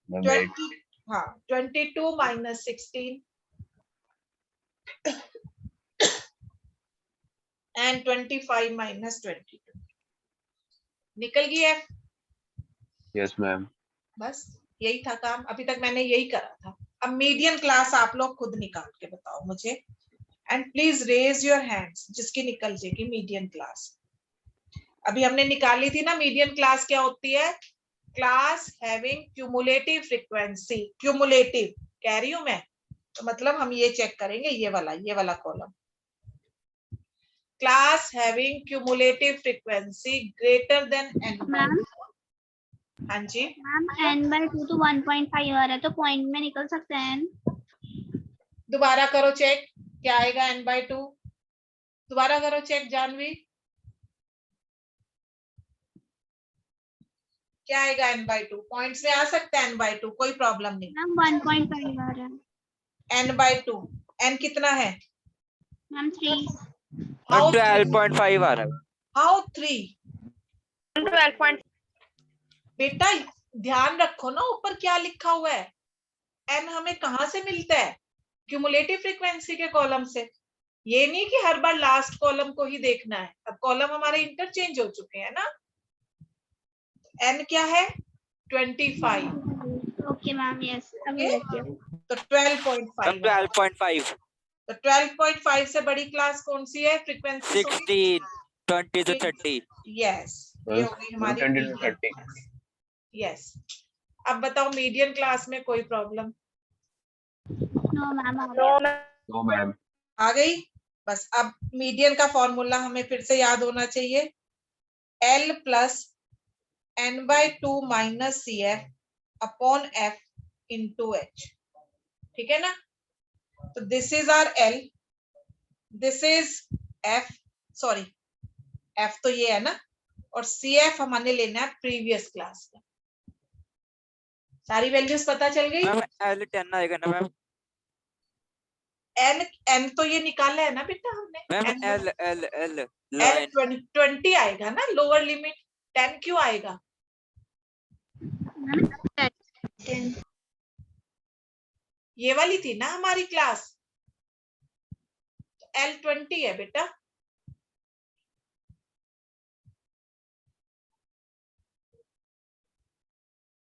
Speaker 9: Ma'am,
Speaker 1: 20, हाँ 22 माइनस 16 एंड 25 माइनस 22। निकल गई F।
Speaker 9: Yes, ma'am.
Speaker 1: बस यही था काम, अभी तक मैंने यही करा था। अब मीडियन क्लास आप लोग खुद निकाल के बताओ मुझे, and please raise your hands जिसकी निकल जाएगी मीडियन क्लास। अभी हमने निकाली थी ना मीडियन क्लास क्या होती है? Class having cumulative frequency. Cumulative कह रही हूं मैं, तो मतलब हम ये चेक करेंगे, ये वाला column, class having cumulative frequency greater then n।
Speaker 6: Ma'am
Speaker 1: हाँ जी
Speaker 6: मैम n/2 तो 1.5 आ रहा है, तो पॉइंट में निकल सकते हैं n?
Speaker 1: दोबारा करो चेक, क्या आएगा n/2? दोबारा करो चेक जानवी, क्या आएगा n/2? पॉइंट्स में आ सकता है n/2, कोई प्रॉब्लम नहीं।
Speaker 6: मैम 1.5 आ रहा है।
Speaker 1: n/2, n कितना है?
Speaker 6: मैम 3।
Speaker 1: How
Speaker 5: 12.5 आ रहा है।
Speaker 1: How 3?
Speaker 7: 12.
Speaker 1: बेटा ध्यान रखो ना ऊपर क्या लिखा हुआ है, n हमें कहाँ से मिलता है? क्यूमुलेटिव फ्रीक्वेंसी के कॉलम से। ये नहीं कि हर बार लास्ट कॉलम को ही देखना है, अब कॉलम हमारे इंटरचेंज हो चुके हैं ना। n क्या है 25,
Speaker 6: ओके मैम, यस
Speaker 1: Okay. तो
Speaker 5: मैम
Speaker 1: 12.5।
Speaker 5: 12.5,
Speaker 1: तो 12.5 से बड़ी क्लास कौन सी है फ्रीक्वेंसी?
Speaker 5: 16, 20 to 30।
Speaker 1: यस, ये हो गई हमारी
Speaker 9: 20 to
Speaker 1: मीडियन
Speaker 9: 30।
Speaker 1: क्लास। यस, अब बताओ मीडियन क्लास में कोई problem
Speaker 6: no ma'am,
Speaker 7: no ma'am.
Speaker 9: No, ma'am.
Speaker 1: आ गई? बस अब मीडियन का फॉर्मूला हमें फिर से याद होना चाहिए, L plus n/2 minus CF upon F into H। ठीक है ना? तो this is our L, this is F, sorry F तो ये है ना, और CF हमारे लेना है प्रीवियस क्लास का। सारी वैल्यूज पता चल गई?
Speaker 5: मैम L10 आएगा ना मैम?
Speaker 1: n तो ये निकाला है ना बेटा हमने।
Speaker 5: मैम
Speaker 1: N
Speaker 5: L
Speaker 1: L 20 आएगा ना लोअर लिमिट, 10 क्यों आएगा? ये वाली थी ना हमारी क्लास, L 20 है बेटा।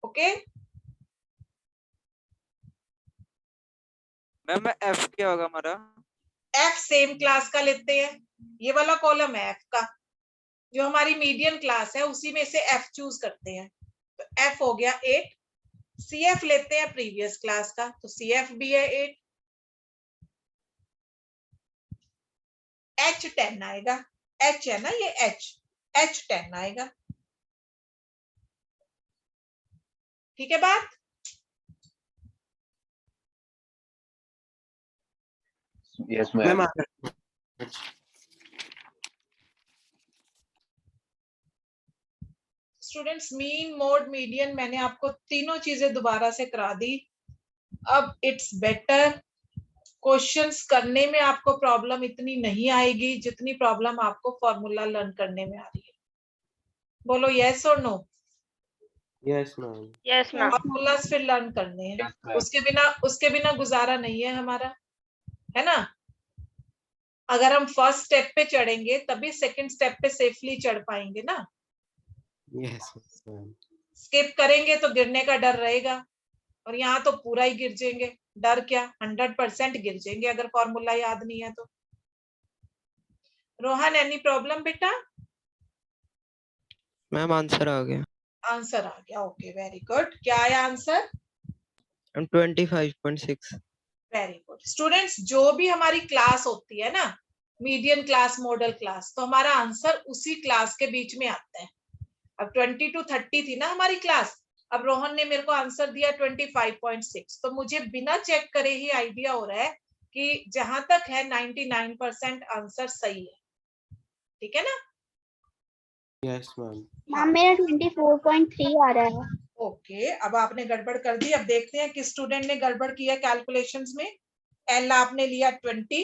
Speaker 1: ओके,
Speaker 5: मैम F क्या होगा हमारा?
Speaker 1: F सेम क्लास का लेते हैं, ये वाला कॉलम है F का, जो हमारी मीडियन क्लास है उसी में से F चूज करते हैं। तो F हो गया 8, CF लेते हैं प्रीवियस क्लास का, तो CF भी है 8, H 10 आएगा, H है ना ये H 10 आएगा। ठीक है बात?
Speaker 9: Yes,
Speaker 2: ma'am
Speaker 9: ma'am.
Speaker 1: Students mean mode median मैंने आपको तीनों चीजें दोबारा से करा दी। अब इट्स बेटर, क्वेश्चंस करने में आपको प्रॉब्लम इतनी नहीं आएगी जितनी प्रॉब्लम आपको फॉर्मूला लर्न करने में आ रही है। बोलो यस और no?
Speaker 2: Yes ma'am.
Speaker 7: Yes ma'am.
Speaker 1: Formulas फिर लर्न करने हैं,
Speaker 9: Yes, ma'am.
Speaker 1: उसके बिना गुजारा नहीं है हमारा, है ना? अगर हम फर्स्ट स्टेप पे चढ़ेंगे तभी सेकंड स्टेप पे सेफली चढ़ पाएंगे ना।
Speaker 2: Yes ma'am.
Speaker 1: स्किप करेंगे तो गिरने का डर रहेगा, और यहाँ तो पूरा ही गिर जाएंगे। डर क्या, 100% गिर जाएंगे अगर फॉर्मूला याद नहीं है तो। रोहन एनी प्रॉब्लम बेटा?
Speaker 2: मैम आंसर आ गया।
Speaker 1: आंसर आ गया, ओके वेरी गुड। क्या आया आंसर?
Speaker 2: 25.6।
Speaker 1: वेरी गुड स्टूडेंट्स, जो भी हमारी क्लास होती है ना, मीडियन क्लास, मॉडल क्लास, तो हमारा आंसर उसी क्लास के बीच में आता है। अब 20 to 30 थी ना हमारी क्लास, अब रोहन ने मेरे को आंसर दिया 25.6, तो मुझे बिना चेक करे ही आइडिया हो रहा है कि जहां तक है 99% आंसर सही है। ठीक है ना?
Speaker 2: Yes ma'am.
Speaker 6: मैम मेरा 24.3 आ रहा है।
Speaker 1: ओके, अब आपने गड़बड़ कर दी। अब देखते हैं किस स्टूडेंट ने गड़बड़ किया कैलकुलेशंस में। एल आपने लिया 20,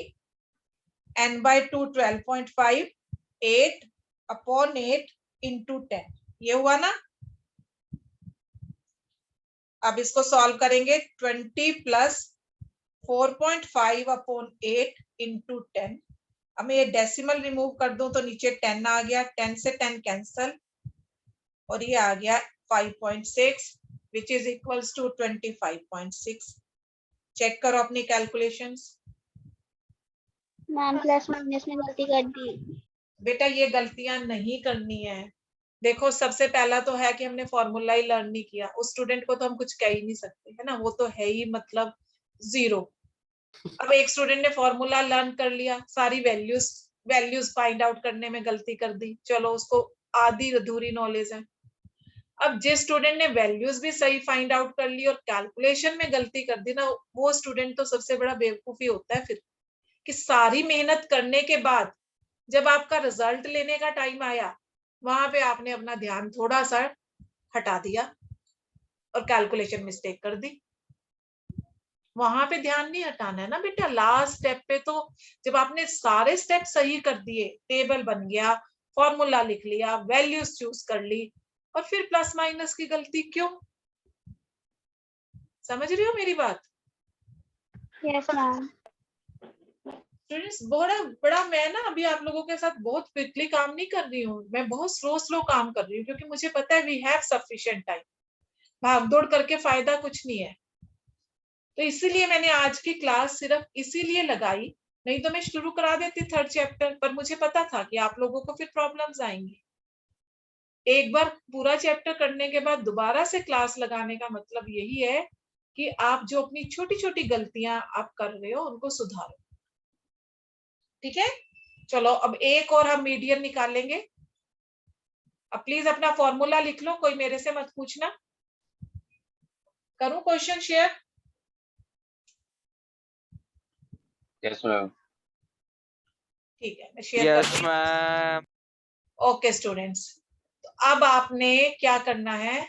Speaker 1: n/2 12.5, 8 अपॉन 8 इंटू 10, ये हुआ ना? अब इसको सॉल्व करेंगे, 20 प्लस 4.5 अपॉन 8 इंटू 10। अब मैं ये डेसिमल रिमूव कर दूं तो नीचे 10 आ गया, 10 से 10 कैंसल, और ये आ गया 5.6 which is equals to 25.6। Check करो अपनी कैलकुलेशंस।
Speaker 6: मैम प्लस माइनस में गलती कर दी।
Speaker 1: बेटा ये गलतियां नहीं करनी है। देखो सबसे पहला तो है कि हमने फॉर्मूला ही लर्न नहीं किया, उस स्टूडेंट को तो हम कुछ कह ही नहीं सकते, है ना? वो तो है ही मतलब जीरो। अब एक स्टूडेंट ने फॉर्मूला लर्न कर लिया, सारी वैल्यूज फाइंड आउट करने में गलती कर दी, चलो उसको आधी अधूरी नॉलेज है। अब जिस स्टूडेंट ने वैल्यूज भी सही फाइंड आउट कर ली और कैलकुलेशन में गलती कर दी ना, वो स्टूडेंट तो सबसे बड़ा बेवकूफी होता है फिर, कि सारी मेहनत करने के बाद जब आपका रिजल्ट लेने का टाइम आया, वहां पे आपने अपना ध्यान थोड़ा सा हटा दिया और कैलकुलेशन मिस्टेक कर दी। वहां पे ध्यान नहीं हटाना है ना बेटा, लास्ट स्टेप पे तो जब आपने सारे स्टेप सही कर दिए, टेबल बन गया, फॉर्मूला लिख लिया, वैल्यूज चूज कर ली, और फिर प्लस माइनस की गलती क्यों? समझ रही हो मेरी बात?
Speaker 6: Yes ma'am.
Speaker 1: स्टूडेंट्स बड़ा बड़ा मैं ना अभी आप लोगों के साथ बहुत क्विकली काम नहीं कर रही हूँ, मैं बहुत स्लो काम कर रही हूँ, क्योंकि मुझे पता है वी हैव सफिशिएंट टाइम। भागदौड़ करके फायदा कुछ नहीं है। तो इसीलिए मैंने आज की क्लास सिर्फ इसीलिए लगाई, नहीं तो मैं शुरू करा देती थर्ड चैप्टर, पर मुझे पता था कि आप लोगों को फिर प्रॉब्लम्स आएंगी। एक बार पूरा चैप्टर करने के बाद दोबारा से क्लास लगाने का मतलब यही है कि आप जो अपनी छोटी छोटी गलतियां आप कर रहे हो उनको सुधारो। ठीक है, चलो अब एक और हम मीडियन निकालेंगे। अब प्लीज अपना फॉर्मूला लिख लो, कोई मेरे से मत पूछना। करूं क्वेश्चन शेयर?
Speaker 9: Yes, ma'am.
Speaker 1: ठीक है, मैं शेयर कर
Speaker 5: यस
Speaker 1: रही हूँ।
Speaker 5: मैम।
Speaker 1: ओके स्टूडेंट्स, तो अब आपने क्या करना है,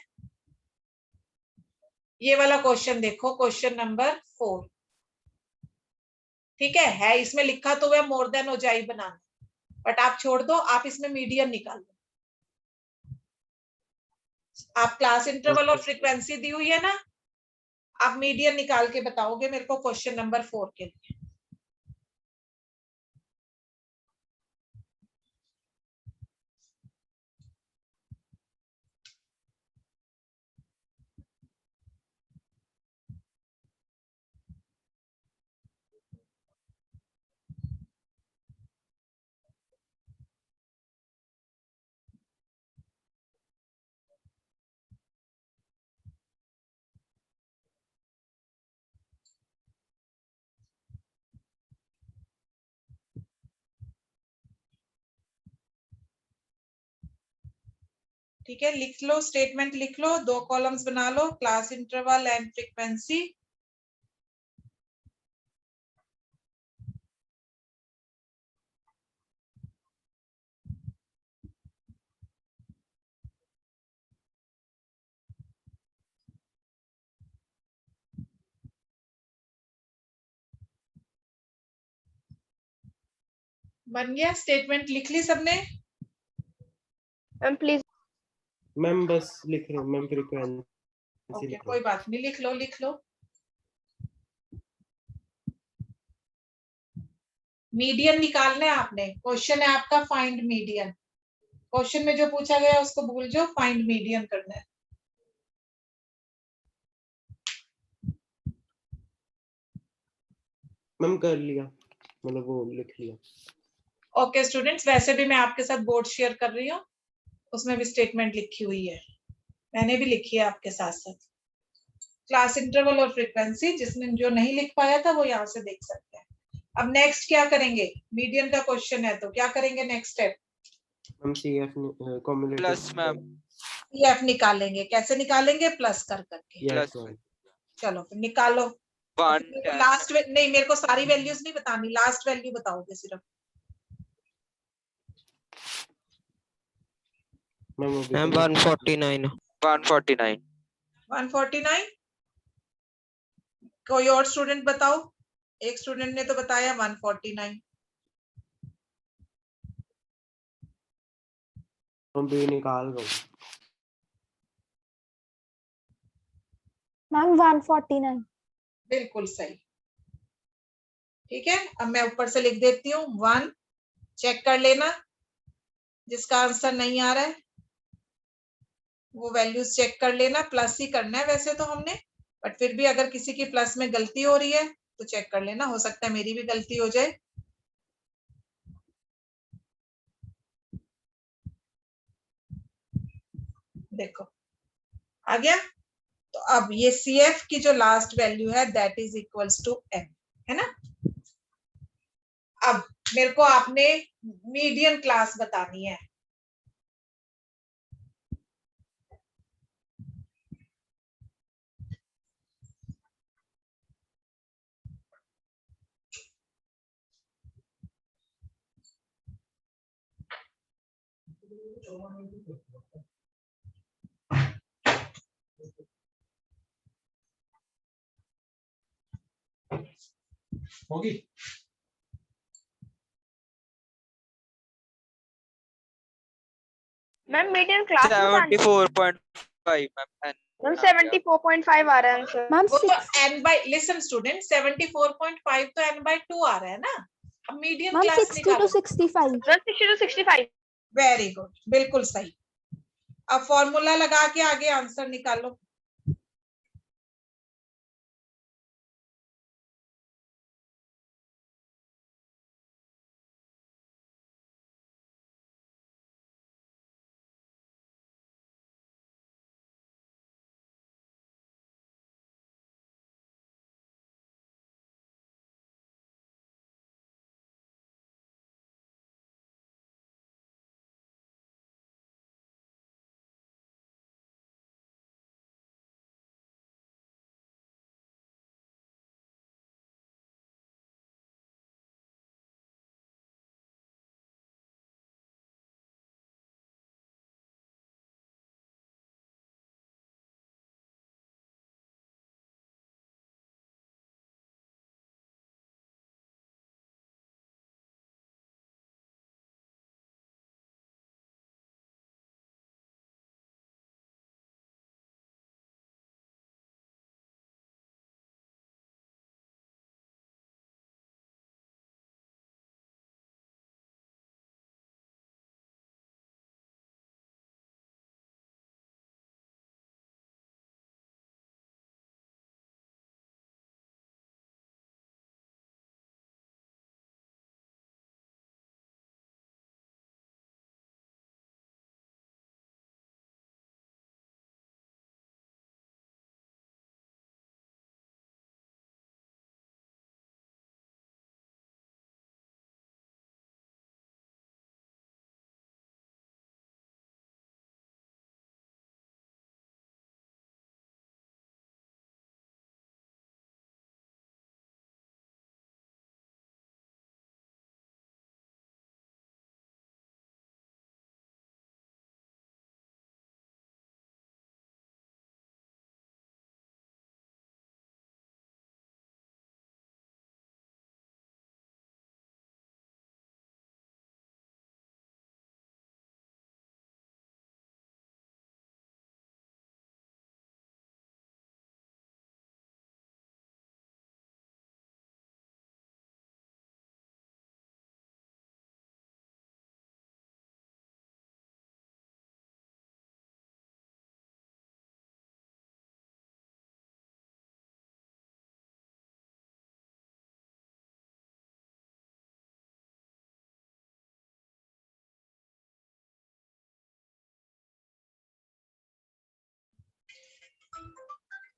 Speaker 1: ये वाला क्वेश्चन देखो, क्वेश्चन नंबर 4। ठीक है इसमें लिखा तो है मोर देन ओजाई बनाना, बट आप छोड़ दो, आप इसमें मीडियन निकाल दो। आप क्लास इंटरवल और फ्रीक्वेंसी दी हुई है ना, आप मीडियन निकाल के बताओगे मेरे को क्वेश्चन नंबर 4 के लिए। ठीक है, लिख लो, स्टेटमेंट लिख लो, 2 कॉलम्स बना लो, क्लास इंटरवल एंड फ्रीक्वेंसी। बन गया? स्टेटमेंट लिख ली सबने?
Speaker 7: Ma'am please.
Speaker 2: मैम बस लिख रही हूँ मैम, फ्रीक्वेंसी
Speaker 1: ओके,
Speaker 2: लिख रही
Speaker 1: कोई बात नहीं, लिख लो लिख लो। मीडियन निकालना है आपने, क्वेश्चन है आपका फाइंड मीडियन। क्वेश्चन में जो पूछा गया उसको भूल जाओ, फाइंड मीडियन करना है।
Speaker 2: मैम कर लिया, मतलब वो लिख लिया।
Speaker 1: ओके स्टूडेंट्स, वैसे भी मैं आपके साथ बोर्ड शेयर कर रही हूँ, उसमें भी स्टेटमेंट लिखी हुई है, मैंने भी लिखी है आपके साथ साथ। क्लास इंटरवल और फ्रीक्वेंसी, जिसने जो नहीं लिख पाया था वो यहाँ से देख सकते हैं। अब नेक्स्ट क्या करेंगे, मीडियन का क्वेश्चन है तो क्या करेंगे next step?
Speaker 2: Ma'am CF cumulative
Speaker 5: plus ma'am.
Speaker 1: CF निकालेंगे, कैसे निकालेंगे? प्लस कर करके।
Speaker 2: Yes
Speaker 5: plus
Speaker 2: ma'am.
Speaker 1: चलो फिर निकालो।
Speaker 5: 110
Speaker 1: लास्ट नहीं, मेरे को सारी वैल्यूज नहीं बतानी, लास्ट वैल्यू बताओगे सिर्फ।
Speaker 2: मैम
Speaker 3: 149
Speaker 5: 149
Speaker 1: 149। कोई और स्टूडेंट बताओ, एक स्टूडेंट ने तो बताया 149।
Speaker 2: हम भी निकाल रहा हूँ।
Speaker 4: मैम 149।
Speaker 1: बिल्कुल सही। ठीक है, अब मैं ऊपर से लिख देती हूँ 1, चेक कर लेना जिसका आंसर नहीं आ रहा है वो वैल्यूज चेक कर लेना। प्लस ही करना है वैसे तो हमने, बट फिर भी अगर किसी की प्लस में गलती हो रही है तो चेक कर लेना, हो सकता है मेरी भी गलती हो जाए। देखो आ गया। तो अब ये CF की जो लास्ट वैल्यू है that is equals to M, है ना। अब मेरे को आपने मीडियन क्लास बतानी है।
Speaker 10: होगी
Speaker 7: मैम मीडियन क्लास बतानी है।
Speaker 5: 74.5 मैम
Speaker 7: मैम 74.5 आ रहा है आंसर।
Speaker 4: मैम
Speaker 1: वो तो
Speaker 4: 6
Speaker 1: n by listen student 74.5 तो n by 2 आ रहा है ना। अब मीडियम
Speaker 4: मैम
Speaker 1: क्लास
Speaker 4: 60 to
Speaker 1: निकालो।
Speaker 4: 65
Speaker 7: मैम 60 to 65।
Speaker 1: वेरी गुड, बिल्कुल सही। अब फॉर्मूला लगा के आगे आंसर निकालो।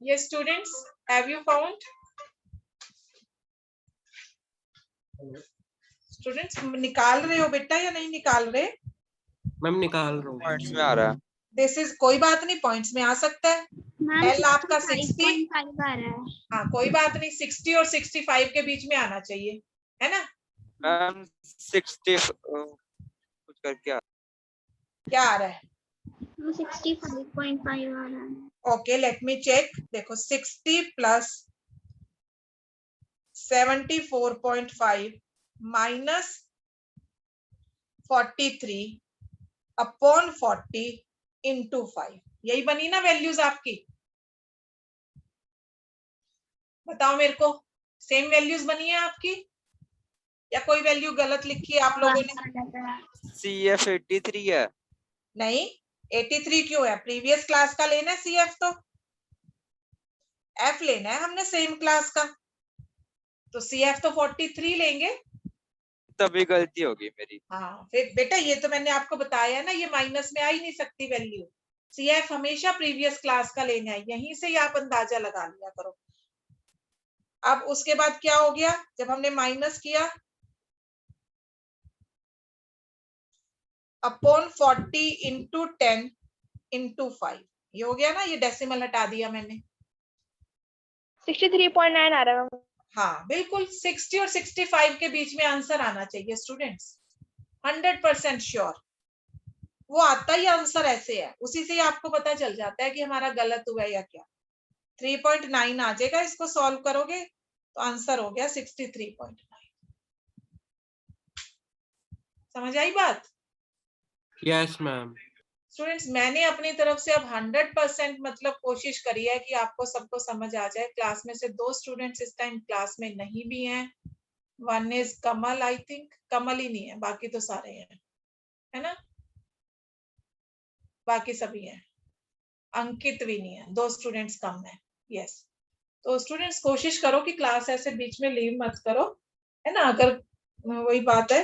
Speaker 1: Yes students, have you found? Students निकाल रहे हो बेटा या नहीं निकाल रहे?
Speaker 2: मैम निकाल रहा हूँ।
Speaker 5: पॉइंट्स में आ रहा है।
Speaker 1: दिस इज कोई बात नहीं, पॉइंट्स में आ सकता है।
Speaker 6: मैम
Speaker 1: L आपका 60,
Speaker 6: 65 आ रहा है।
Speaker 1: हाँ कोई बात नहीं, 60 और 65 के बीच में आना चाहिए, है ना?
Speaker 5: मैम 60 कुछ करके आ
Speaker 1: क्या आ रहा है?
Speaker 6: 65.5 आ रहा है।
Speaker 1: Okay let me check. देखो 60 प्लस 74.5 माइनस 43 अपॉन 40 इंटू 5, यही बनी ना वैल्यूज आपकी? बताओ मेरे को, सेम वैल्यूज बनी है आपकी या कोई वैल्यू गलत लिखी है आप लोगों ने?
Speaker 5: CF 83 है।
Speaker 1: नहीं 83 क्यों है? प्रीवियस क्लास का लेना है CF, तो F लेना है हमने सेम क्लास का, तो CF तो 43 लेंगे।
Speaker 5: तभी गलती होगी मेरी।
Speaker 1: हाँ फिर बेटा ये तो मैंने आपको बताया ना, ये माइनस में आ ही नहीं सकती वैल्यू। CF हमेशा प्रीवियस क्लास का लेना है, यहीं से ही आप अंदाजा लगा लिया करो। अब उसके बाद क्या हो गया जब हमने माइनस किया, अपॉन 40 इंटू 10 इंटू 5, ये हो गया ना, ये डेसिमल हटा दिया मैंने।
Speaker 7: 63.9 आ रहा है।
Speaker 1: हाँ बिल्कुल 60 और 65 के बीच में आंसर आना चाहिए स्टूडेंट्स, 100% श्योर। वो आता ही आंसर ऐसे है, उसी से ही आपको पता चल जाता है कि हमारा गलत हुआ है या क्या। 3.9 आ जाएगा, इसको सॉल्व करोगे तो आंसर हो गया 63.9। समझ आई बात?
Speaker 2: Yes ma'am.
Speaker 1: स्टूडेंट्स मैंने अपनी तरफ से अब 100% मतलब कोशिश करी है कि आपको सबको समझ आ जाए। क्लास में से 2 स्टूडेंट्स इस टाइम क्लास में नहीं भी हैं। One is Kamal, I think Kamal ही नहीं है, बाकी तो सारे हैं, है ना, बाकी सभी हैं। अंकित भी नहीं है, 2 स्टूडेंट्स कम है। यस, तो स्टूडेंट्स कोशिश करो कि क्लास ऐसे बीच में लीव मत करो, है ना, अगर वही बात है।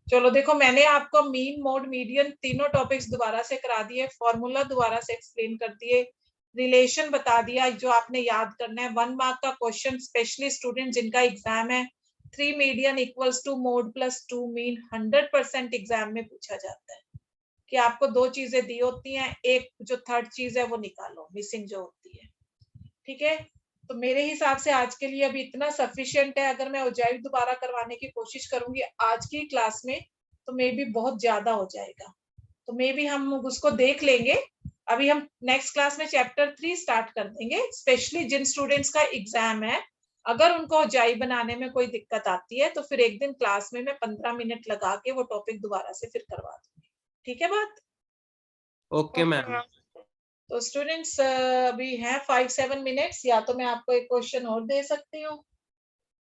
Speaker 1: चलो देखो, मैंने आपको मीन, मोड, मीडियन तीनों टॉपिक्स दोबारा से करा दिए, फॉर्मूला दोबारा से एक्सप्लेन कर दिए, रिलेशन बता दिया जो आपने याद करना है। 1 मार्क का क्वेश्चन, स्पेशली स्टूडेंट जिनका एग्जाम है 3 median equals to mode plus 2 mean, 100% exam में पूछा जाता है कि आपको 2 चीजें दी होती हैं, एक जो थर्ड चीज है वो निकालो, मिसिंग जो होती है। ठीक है, तो मेरे हिसाब से आज के लिए अभी इतना सफिशिएंट है। अगर मैं ओजाइव दोबारा करवाने की कोशिश करूंगी आज की क्लास में तो मे बी बहुत ज्यादा हो जाएगा, तो मे बी हम उसको देख लेंगे। अभी हम नेक्स्ट क्लास में चैप्टर 3 स्टार्ट कर देंगे। स्पेशली जिन स्टूडेंट्स का एग्जाम है, अगर उनको ओजाइव बनाने में कोई दिक्कत आती है तो फिर एक दिन क्लास में मैं 15 मिनट लगा के वो टॉपिक दोबारा से फिर करवा दूंगी। ठीक है बात?
Speaker 2: Okay ma'am.
Speaker 1: तो स्टूडेंट्स अभी हैं 5-7 मिनट्स, या तो मैं आपको एक क्वेश्चन और दे सकती हूँ,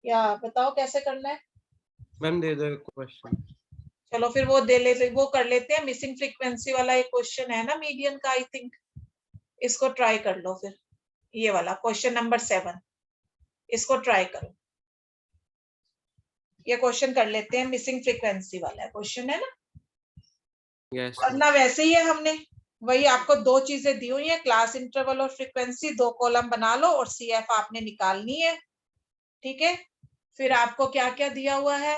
Speaker 1: या बताओ कैसे करना है।
Speaker 2: मैम दे दो क्वेश्चन।
Speaker 1: चलो फिर वो कर लेते हैं। मिसिंग फ्रीक्वेंसी वाला एक क्वेश्चन है ना मीडियन का, आई थिंक, इसको ट्राई कर लो फिर। ये वाला क्वेश्चन नंबर 7, इसको ट्राई करो। ये क्वेश्चन कर लेते हैं, मिसिंग फ्रीक्वेंसी वाला क्वेश्चन है ना।
Speaker 2: यस
Speaker 1: करना वैसे ही है हमने, वही आपको 2 चीजें दी हुई है, क्लास इंटरवल और फ्रीक्वेंसी, 2 कॉलम बना लो और सीएफ आपने निकालनी है। ठीक है, फिर आपको क्या क्या दिया हुआ है,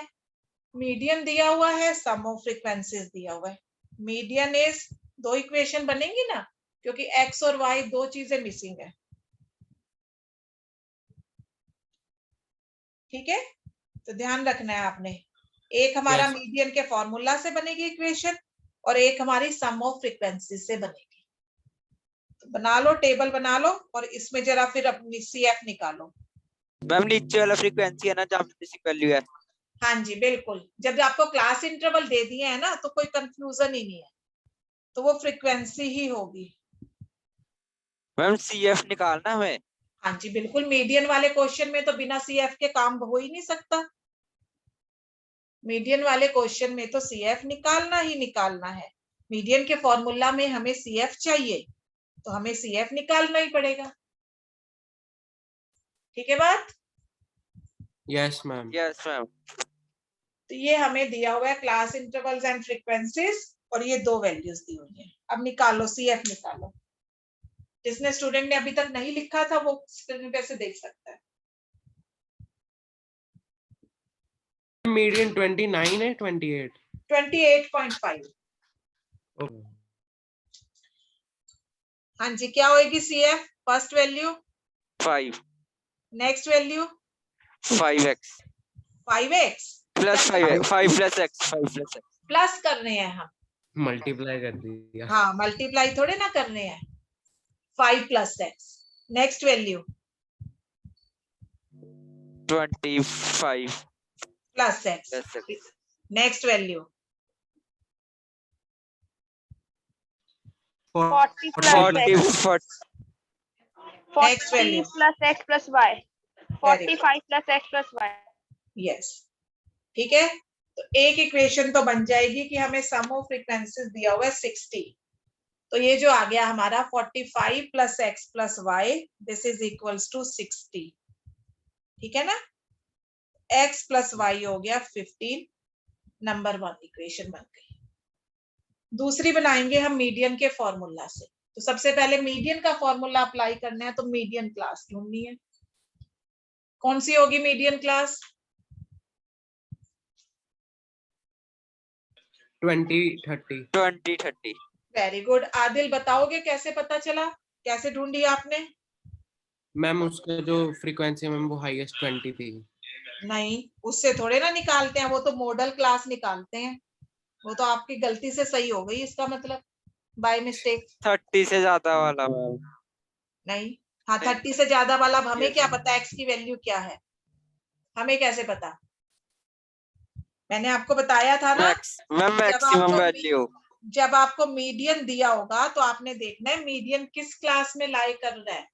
Speaker 1: मीडियन दिया हुआ है, सम ऑफ फ्रीक्वेंसीज दिया हुआ है। मीडियन इज 2 इक्वेशन बनेंगी ना, क्योंकि एक्स और वाई 2 चीजें मिसिंग है। ठीक है, तो ध्यान रखना है आपने, एक हमारा
Speaker 2: Yes.
Speaker 1: मीडियन के फॉर्मूला से बनेगी इक्वेशन और एक हमारी सम ऑफ फ्रीक्वेंसी से बनेगी। तो बना लो, टेबल बना लो और इसमें जरा फिर अपनी सीएफ निकालो।
Speaker 5: मैम नीचे वाला फ्रीक्वेंसी है ना जहाँ पे बेसिक वैल्यू है?
Speaker 1: हाँ जी बिल्कुल, जब आपको क्लास इंटरवल दे दिए है ना तो कोई कंफ्यूजन ही नहीं है, तो वो फ्रीक्वेंसी ही होगी।
Speaker 5: मैम सीएफ निकालना हमें?
Speaker 1: हाँ जी बिल्कुल, मीडियन वाले क्वेश्चन में तो बिना सीएफ के काम हो ही नहीं सकता। मीडियन वाले क्वेश्चन में तो सीएफ निकालना ही निकालना है। मीडियन के फॉर्मूला में हमें सीएफ चाहिए तो हमें सीएफ निकालना ही पड़ेगा। ठीक है बात?
Speaker 2: Yes ma'am.
Speaker 5: Yes ma'am.
Speaker 1: तो ये हमें दिया हुआ है क्लास इंटरवल्स एंड फ्रीक्वेंसीज, और ये 2 वैल्यूज दी हुई है। अब निकालो, सीएफ निकालो। जिसने स्टूडेंट ने अभी तक नहीं लिखा था वो स्क्रीन पे से देख सकता है।
Speaker 2: मीडियन 29 है 28?
Speaker 1: 28.5।
Speaker 2: ओके।
Speaker 1: हाँ जी, क्या होगी CF? First value
Speaker 5: 5,
Speaker 1: next value
Speaker 5: 5x
Speaker 1: 5x
Speaker 5: plus 5 plus x, 5 plus x।
Speaker 1: Plus करने हैं हम,
Speaker 2: मल्टीप्लाई कर दिया।
Speaker 1: हाँ मल्टीप्लाई थोड़े ना करने हैं। 5 plus x, next value
Speaker 5: 25
Speaker 1: plus x,
Speaker 5: plus x।
Speaker 1: Next value
Speaker 7: 40 plus
Speaker 5: 40
Speaker 7: x,
Speaker 5: 40
Speaker 1: next value.
Speaker 7: 40 plus x plus y, 45 plus x plus y।
Speaker 1: Yes, ठीक है, तो एक इक्वेशन तो बन जाएगी कि हमें सम ऑफ फ्रीक्वेंसीज दिया हुआ है 60, तो ये जो आ गया हमारा 45 plus x plus y, this is equals to 60। ठीक है ना, x प्लस y हो गया 15, नंबर 1 इक्वेशन बन गई। दूसरी बनाएंगे हम मीडियन के फॉर्मूला से। तो सबसे पहले मीडियन का फॉर्मूला अप्लाई करना है, तो मीडियन क्लास ढूंढनी है। कौन सी होगी median class?
Speaker 2: 20-30।
Speaker 1: Very good. Adil बताओगे कैसे पता चला, कैसे ढूंढी आपने?
Speaker 2: मैम उसका जो फ्रीक्वेंसी है मैम वो हाईएस्ट 20 थी।
Speaker 1: नहीं, उससे थोड़े ना निकालते हैं, वो तो मॉडल क्लास निकालते हैं। वो तो आपकी गलती से सही हो गई, इसका मतलब बाय मिस्टेक।
Speaker 5: 30 से ज्यादा वाला मैम।
Speaker 1: नहीं, हाँ 30 से ज्यादा वाला। अब हमें
Speaker 5: Yes.
Speaker 1: क्या पता एक्स की वैल्यू क्या है, हमें कैसे पता? मैंने आपको बताया था ना,
Speaker 5: मैम मैक्सिमम
Speaker 1: आपको
Speaker 5: वैल्यू।
Speaker 1: जब आपको मीडियन दिया होगा तो आपने देखना है मीडियन किस क्लास में लाई कर रहा है,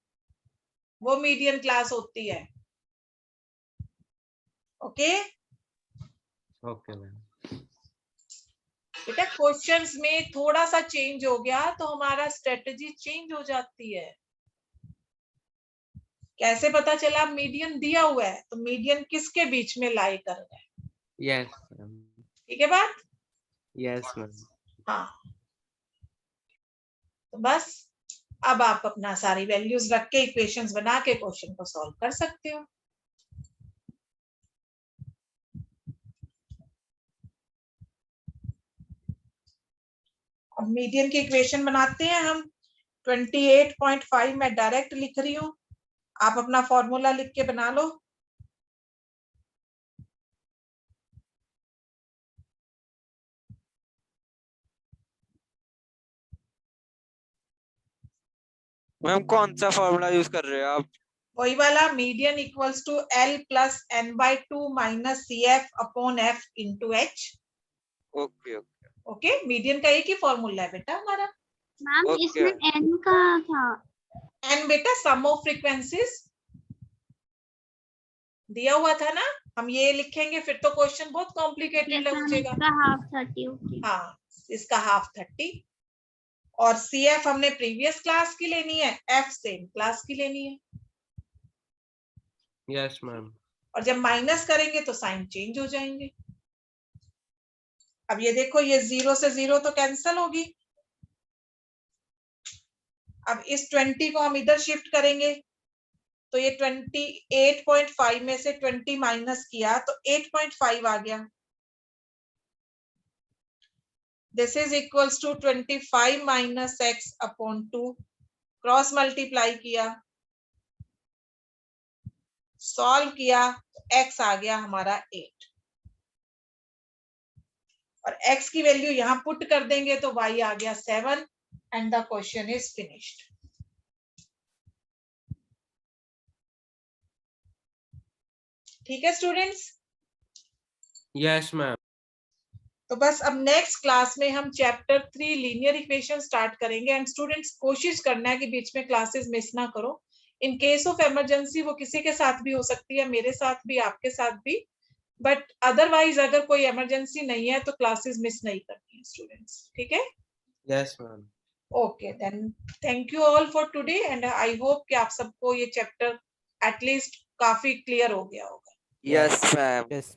Speaker 1: वो मीडियन क्लास होती है। Okay
Speaker 2: okay ma'am.
Speaker 1: बेटा क्वेश्चंस में थोड़ा सा चेंज हो गया तो हमारा स्ट्रेटजी चेंज हो जाती है। कैसे पता चला मीडियन दिया हुआ है तो मीडियन किसके बीच में लाई कर रहा है,
Speaker 2: यस मैम।
Speaker 1: ठीक है बात?
Speaker 2: Yes ma'am.
Speaker 1: हाँ तो बस अब आप अपना सारी वैल्यूज रख के इक्वेशंस बना के क्वेश्चन को सॉल्व कर सकते हो। अब मीडियन की इक्वेशन बनाते हैं हम। 28.5 मैं डायरेक्ट लिख रही हूँ, आप अपना फॉर्मूला लिख के बना लो।
Speaker 5: मैम कौन सा फॉर्मूला यूज कर रहे हो आप?
Speaker 1: वही वाला, median equals to L plus n/2 minus CF upon F into H।
Speaker 5: Okay okay
Speaker 1: okay, median का एक ही फॉर्मूला है बेटा हमारा।
Speaker 6: Ma'am
Speaker 5: Okay.
Speaker 6: इसमें n का था।
Speaker 1: एन बेटा सम ऑफ फ्रीक्वेंसीज दिया हुआ था ना, हम ये लिखेंगे फिर तो क्वेश्चन बहुत कॉम्प्लिकेटेड लग जाएगा।
Speaker 6: इसका हाफ 30 ओके।
Speaker 1: हाँ इसका हाफ 30 और CF हमने प्रीवियस क्लास की लेनी है, F सेम क्लास की लेनी है।
Speaker 2: Yes ma'am.
Speaker 1: और जब माइनस करेंगे तो साइन चेंज हो जाएंगे। अब ये देखो ये 0 से 0 तो कैंसल होगी। अब इस 20 को हम इधर शिफ्ट करेंगे तो ये 28.5 में से 20 माइनस किया तो 8.5 आ गया। This is equals to 25 minus x upon 2। Cross multiply किया, सॉल्व किया तो x आ गया हमारा 8 और x की वैल्यू यहां पुट कर देंगे तो y आ गया 7 and the question is finished. ठीक है स्टूडेंट्स?
Speaker 2: Yes ma'am.
Speaker 1: तो बस अब नेक्स्ट क्लास में हम चैप्टर 3 लीनियर इक्वेशन स्टार्ट करेंगे। एंड स्टूडेंट्स कोशिश करना है कि बीच में क्लासेस मिस ना करो। इन केस ऑफ इमरजेंसी वो किसी के साथ भी हो सकती है, मेरे साथ भी, आपके साथ भी, बट अदरवाइज अगर कोई इमरजेंसी नहीं है तो क्लासेस मिस नहीं करनी है स्टूडेंट्स। ठीक है?
Speaker 2: Yes ma'am.
Speaker 1: Okay then thank you all for today and I hope कि आप सबको ये चैप्टर एटलीस्ट काफी क्लियर हो गया होगा।
Speaker 5: Yes ma'am.
Speaker 3: Yes,